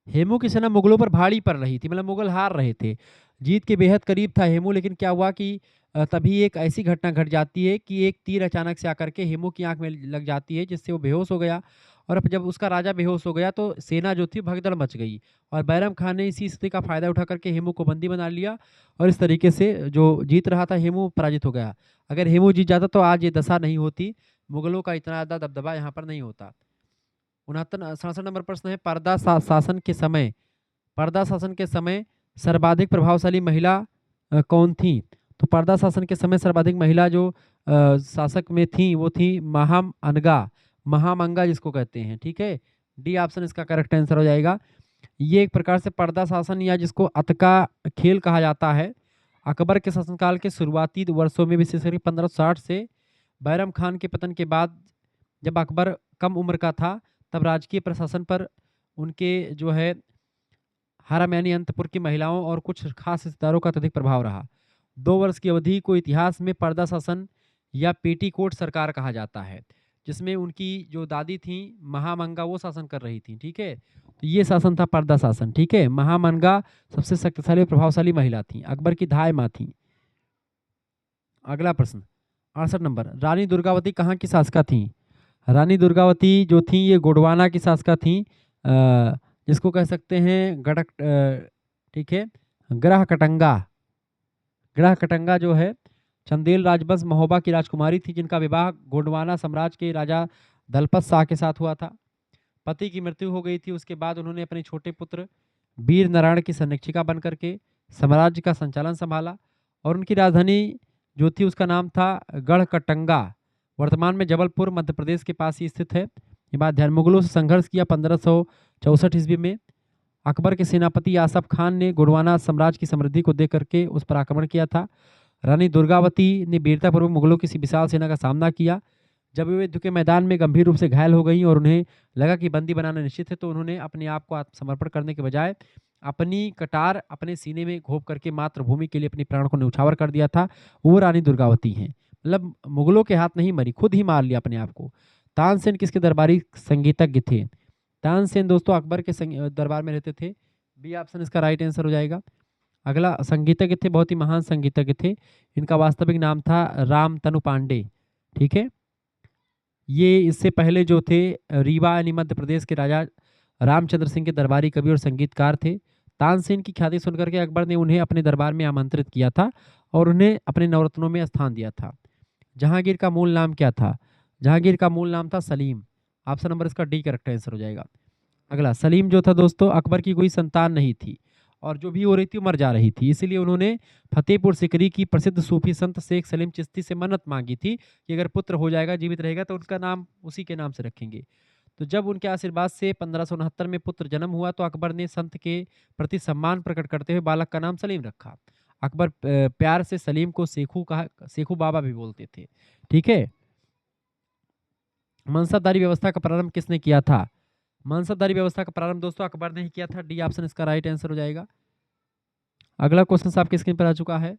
S1: हेमू की सेना मुगलों पर भारी पड़ रही थी, मतलब मुगल हार रहे थे, जीत के बेहद करीब था हेमू। लेकिन क्या हुआ कि तभी एक ऐसी घटना घट जाती है कि एक तीर अचानक से आकर के हेमू की आंख में लग जाती है, जिससे वो बेहोश हो गया। और अब जब उसका राजा बेहोश हो गया तो सेना जो थी भगदड़ मच गई, और बैरम खान ने इसी स्थिति का फायदा उठा करके हेमू को बंदी बना लिया, और इस तरीके से जो जीत रहा था हेमू पराजित हो गया। अगर हेमू जीत जाता तो आज ये दशा नहीं होती, मुगलों का इतना ज़्यादा दबदबा यहाँ पर नहीं होता। 67 नंबर प्रश्न है, पर्दा शासन के समय सर्वाधिक प्रभावशाली महिला कौन थी? तो पर्दा शासन के समय सर्वाधिक महिला जो शासक में थी वो थी महामंगा जिसको कहते हैं, ठीक है। डी ऑप्शन इसका करेक्ट आंसर हो जाएगा। ये एक प्रकार से पर्दा शासन या जिसको अतका खेल कहा जाता है। अकबर के शासनकाल के शुरुआती वर्षों में विशेषकर 1560 से बैरम खान के पतन के बाद जब अकबर कम उम्र का था तब राजकीय प्रशासन पर उनके जो है हरम यानी अंतपुर की महिलाओं और कुछ खास रिश्तेदारों का अत्यधिक प्रभाव रहा। 2 वर्ष की अवधि को इतिहास में पर्दा शासन या पेटीकोट सरकार कहा जाता है, जिसमें उनकी जो दादी थी महामंगा वो शासन कर रही थी। ठीक है, तो ये शासन था पर्दा शासन। ठीक है, महामंगा सबसे शक्तिशाली और प्रभावशाली महिला थी, अकबर की धाय माँ थी। अगला प्रश्न 68 नंबर, रानी दुर्गावती कहाँ की शासका थी? रानी दुर्गावती जो थी ये गोंडवाना की शासका थी, जिसको कह सकते हैं गड़क ठीक है, ग्रह कटंगा। ग्रह कटंगा जो है चंदेल राजवंश महोबा की राजकुमारी थी, जिनका विवाह गोंडवाना साम्राज्य के राजा दलपत शाह के साथ हुआ था। पति की मृत्यु हो गई थी, उसके बाद उन्होंने अपने छोटे पुत्र वीर नारायण की संरक्षिका बन करके साम्राज्य का संचालन संभाला और उनकी राजधानी जो थी उसका नाम था गढ़कटंगा। वर्तमान में जबलपुर मध्य प्रदेश के पास ही स्थित है। ये बात ध्यान, मुगलों से संघर्ष किया 1564 ईस्वी में। अकबर के सेनापति आसफ खान ने गोंडवाना साम्राज्य की समृद्धि को देख करके उस पर आक्रमण किया था। रानी दुर्गावती ने वीरतापूर्वक मुगलों की विशाल सेना का सामना किया। जब वे युद्ध के मैदान में गंभीर रूप से घायल हो गई और उन्हें लगा कि बंदी बनाना निश्चित है, तो उन्होंने अपने आप को आत्मसमर्पण करने के बजाय अपनी कटार अपने सीने में घोंप करके मातृभूमि के लिए अपने प्राण को न्यौछावर कर दिया था। वो रानी दुर्गावती हैं, मतलब मुगलों के हाथ नहीं मरी, खुद ही मार लिया अपने आप को। तानसेन किसके दरबारी संगीतज्ञ थे? तानसेन दोस्तों अकबर के दरबार में रहते थे। बी ऑप्शन इसका राइट आंसर हो जाएगा। अगला, संगीतज्ञ थे, बहुत ही महान संगीतज्ञ थे। इनका वास्तविक नाम था रामतनु पांडे। ठीक है, ये इससे पहले जो थे रीवा यानी मध्य प्रदेश के राजा रामचंद्र सिंह के दरबारी कवि और संगीतकार थे। तानसेन की ख्याति सुनकर के अकबर ने उन्हें अपने दरबार में आमंत्रित किया था और उन्हें अपने नवरत्नों में स्थान दिया था। जहांगीर का मूल नाम क्या था? जहांगीर का मूल नाम था सलीम। ऑप्शन नंबर इसका डी करेक्ट आंसर हो जाएगा। अगला, सलीम जो था दोस्तों अकबर की कोई संतान नहीं थी और जो भी हो रही थी वो मर जा रही थी, इसीलिए उन्होंने फतेहपुर सिकरी की प्रसिद्ध सूफी संत शेख सलीम चिश्ती से मन्नत मांगी थी कि अगर पुत्र हो जाएगा, जीवित रहेगा, तो उसका नाम उसी के नाम से रखेंगे। तो जब उनके आशीर्वाद से 1569 में पुत्र जन्म हुआ तो अकबर ने संत के प्रति सम्मान प्रकट करते हुए बालक का नाम सलीम रखा। अकबर प्यार से सलीम को शेखू कहा, शेखू बाबा भी बोलते थे। ठीक है, मनसबदारी व्यवस्था का प्रारंभ किसने किया था? मनसबदारी व्यवस्था का प्रारंभ दोस्तों अकबर ने ही किया था। डी ऑप्शन इसका राइट आंसर हो जाएगा। अगला क्वेश्चन आपकी स्क्रीन पर आ चुका है।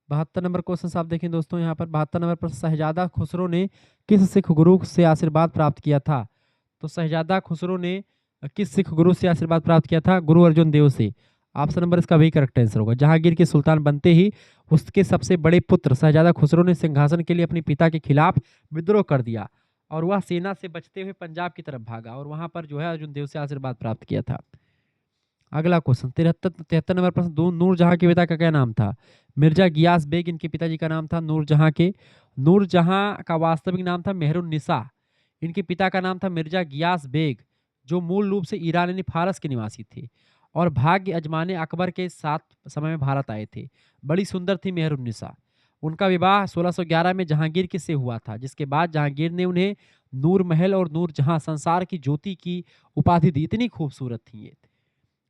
S1: 72 नंबर क्वेश्चन आप देखें दोस्तों, यहाँ पर 72 नंबर पर शहजादा खुसरो ने किस सिख गुरु से आशीर्वाद प्राप्त किया था? तो शहजादा खुसरो ने किस सिख गुरु से आशीर्वाद प्राप्त किया था? गुरु अर्जुन देव से। ऑप्शन नंबर इसका वही करेक्ट आंसर होगा। जहांगीर के सुल्तान बनते ही उसके सबसे बड़े पुत्र शहजादा खुसरो ने सिंहासन के लिए अपने पिता के खिलाफ विद्रोह कर दिया और वह सेना से बचते हुए पंजाब की तरफ भागा और वहां पर जो है अर्जुन देव से आशीर्वाद प्राप्त किया था। अगला क्वेश्चन 73 नंबर प्रश्न, नूरजहां के पिता का क्या नाम था? मिर्जा गियास बेग इनके पिताजी का नाम था नूरजहां के। नूरजहां का वास्तविक नाम था मेहरुन्निसा। इनके पिता का नाम था मिर्जा गियास बेग, जो मूल रूप से ईरान यानी फारस के निवासी थे और भाग्य अजमाने अकबर के साथ समय में भारत आए थे। बड़ी सुंदर थी मेहरुन्निसा। उनका विवाह 1611 में जहांगीर के से हुआ था, जिसके बाद जहांगीर ने उन्हें नूर महल और नूरजहां संसार की ज्योति की उपाधि दी। इतनी खूबसूरत थी ये।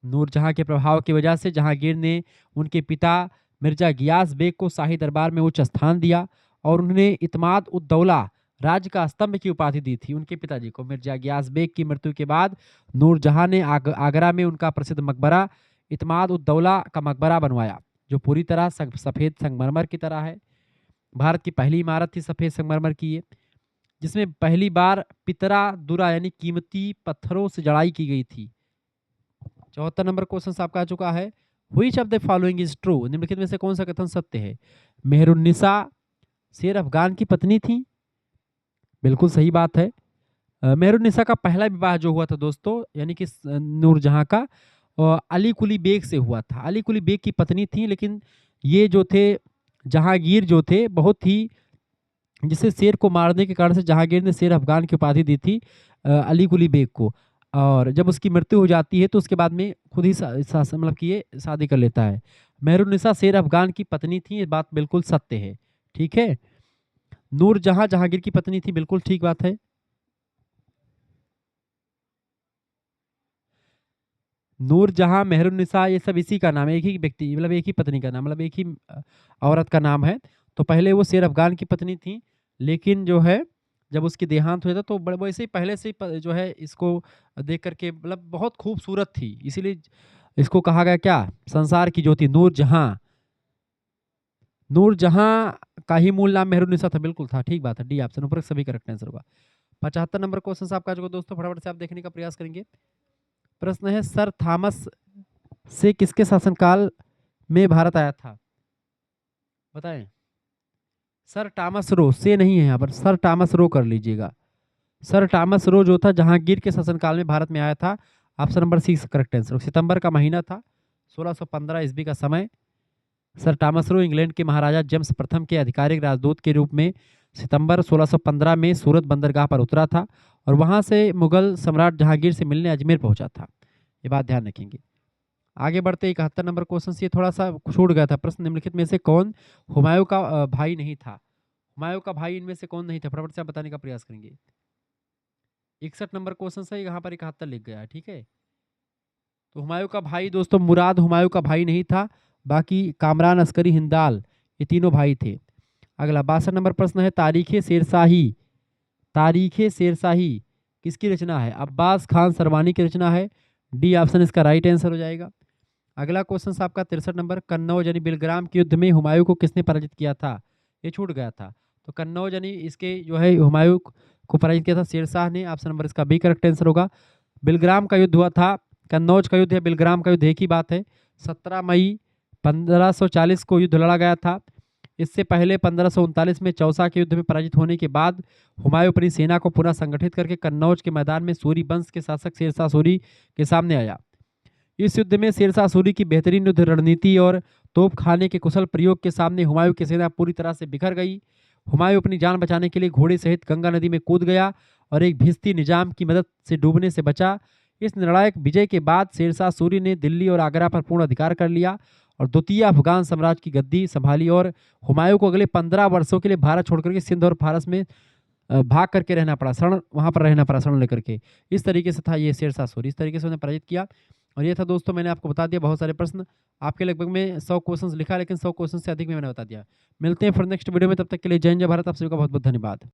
S1: नूरजहां के प्रभाव की वजह से जहांगीर ने उनके पिता मिर्जा गियास बेग को शाही दरबार में उच्च स्थान दिया और उन्हें इत्माद उद दौला राज्य का स्तंभ की उपाधि दी थी। उनके पिताजी को मिर्जा गियास बेग की मृत्यु के बाद नूरजहां ने आगरा में उनका प्रसिद्ध मकबरा इत्माद उद दौला का मकबरा बनवाया, जो पूरी तरह सफेद संगमरमर की तरह है। भारत की पहली इमारत थी सफेद संगमरमर की ये, जिसमें पहली बार पितरा दुरा यानी कीमती पत्थरों से जड़ाई की गई थी। 74 नंबर क्वेश्चन आपका आ चुका है। Which of the following is true? निम्नलिखित में से कौन सा कथन सत्य है? मेहरुन्निसा शेर अफगान की पत्नी थी, बिल्कुल सही बात है। मेहरुन्निसा का पहला विवाह जो हुआ था दोस्तों, यानी कि नूरजहां का अली कुली बेग से हुआ था। अली कुली बेग की पत्नी थी, लेकिन ये जो थे जहांगीर जो थे बहुत ही, जिसे शेर को मारने के कारण से जहांगीर ने शेर अफगान की उपाधि दी थी अली कुली बेग को। और जब उसकी मृत्यु हो जाती है तो उसके बाद में खुद ही मतलब कि ये शादी कर लेता है। मेहरुन्निसा शेर अफगान की पत्नी थी, ये बात बिल्कुल सत्य है। ठीक है, नूरजहां जहांगीर की पत्नी थी, बिल्कुल ठीक बात है। नूरजहाँ, मेहरुन्निसा ये सब इसी का नाम है, एक ही व्यक्ति मतलब एक ही पत्नी का नाम मतलब एक ही औरत का नाम है। तो पहले वो शेर अफ़गान की पत्नी थी, लेकिन जो है जब उसकी देहांत हुआ था तो बड़े वैसे ही पहले से ही जो है इसको देख कर के मतलब बहुत खूबसूरत थी, इसीलिए इसको कहा गया क्या? संसार की ज्योति नूरजहाँ। नूरजहाँ का ही मूल नाम मेहरुन्निसा था, बिल्कुल था, ठीक बात है, डी ऑप्शन ऊपर सभी करेक्ट आंसर होगा। 75 नंबर क्वेश्चन आपका जो दोस्तों फटाफट से आप देखने का प्रयास करेंगे। प्रश्न है सर थॉमस से किसके शासनकाल में भारत आया था? बताएं। सर टॉमस रो से नहीं है यहाँ पर, सर टॉमस रो कर लीजिएगा। सर टॉमस रो जो था जहांगीर के शासनकाल में भारत में आया था। Option number C correct answer. सितंबर का महीना था, 1615 ईस्वी का समय। सर टॉमस रो इंग्लैंड के महाराजा जेम्स प्रथम के आधिकारिक राजदूत के रूप में सितंबर 1615 में सूरत बंदरगाह पर उतरा था और वहां से मुगल सम्राट जहांगीर से मिलने अजमेर पहुंचा था। ये बात ध्यान रखेंगे। आगे बढ़ते 71 नंबर क्वेश्चन से थोड़ा सा छूट गया था प्रश्न। निम्नलिखित में से कौन हुमायूं का भाई नहीं था? हुमायूं का भाई इनमें से कौन नहीं था? फटाफट से आप बताने का प्रयास करेंगे। 61 नंबर क्वेश्चन से यहाँ पर 71 लिख गया है, ठीक है। तो हुमायूं का भाई दोस्तों मुराद हुमायूं का भाई नहीं था, बाकी कामरान, अस्करी, हिंदाल ये तीनों भाई थे। अगला 62 नंबर प्रश्न है तारीखे शेरशाही। तारीखे शेरशाही किसकी रचना है? अब्बास खान सरवानी की रचना है। डी ऑप्शन इसका राइट आंसर हो जाएगा। अगला क्वेश्चन आपका 63 नंबर कन्नौज यानी बिलग्राम के युद्ध में हुमायूं को किसने पराजित किया था? ये छूट गया था। तो कन्नौज यानी इसके जो है हुमायूं को पराजित किया था शेरशाह ने। ऑप्शन नंबर इसका बी करेक्ट आंसर होगा। बिलग्राम का युद्ध हुआ था, कन्नौज का युद्ध है बिलग्राम का युद्ध एक ही बात है। 17 मई 1540 को युद्ध लड़ा गया था। इससे पहले 1539 में चौसा के युद्ध में पराजित होने के बाद हुमायूं अपनी सेना को पुनः संगठित करके कन्नौज के मैदान में सूरी वंश के शासक शेरशाह सूरी के सामने आया। इस युद्ध में शेरशाह सूरी की बेहतरीन युद्ध रणनीति और तोपखाने के कुशल प्रयोग के सामने हुमायूं की सेना पूरी तरह से बिखर गई। हुमायूं अपनी जान बचाने के लिए घोड़े सहित गंगा नदी में कूद गया और एक भिश्ती निजाम की मदद से डूबने से बचा। इस निर्णायक विजय के बाद शेरशाह सूरी ने दिल्ली और आगरा पर पूर्ण अधिकार कर लिया और द्वितीय अफगान साम्राज्य की गद्दी संभाली और हुमायूं को अगले 15 वर्षों के लिए भारत छोड़कर के सिंध और फारस में भाग करके रहना पड़ा, शरण वहां पर रहना पड़ा, शरण लेकर के। इस तरीके से था ये शेरशाह सूरी, इस तरीके से उन्हें पराजित किया। और ये था दोस्तों, मैंने आपको बता दिया बहुत सारे प्रश्न आपके लगभग में 100 क्वेश्चंस लिखा, लेकिन 100 क्वेश्चन से अधिक में मैंने बता दिया। मिलते हैं फिर नेक्स्ट वीडियो में, तब तक के लिए जय हिंद जय भारत। आप सभी का बहुत बहुत धन्यवाद।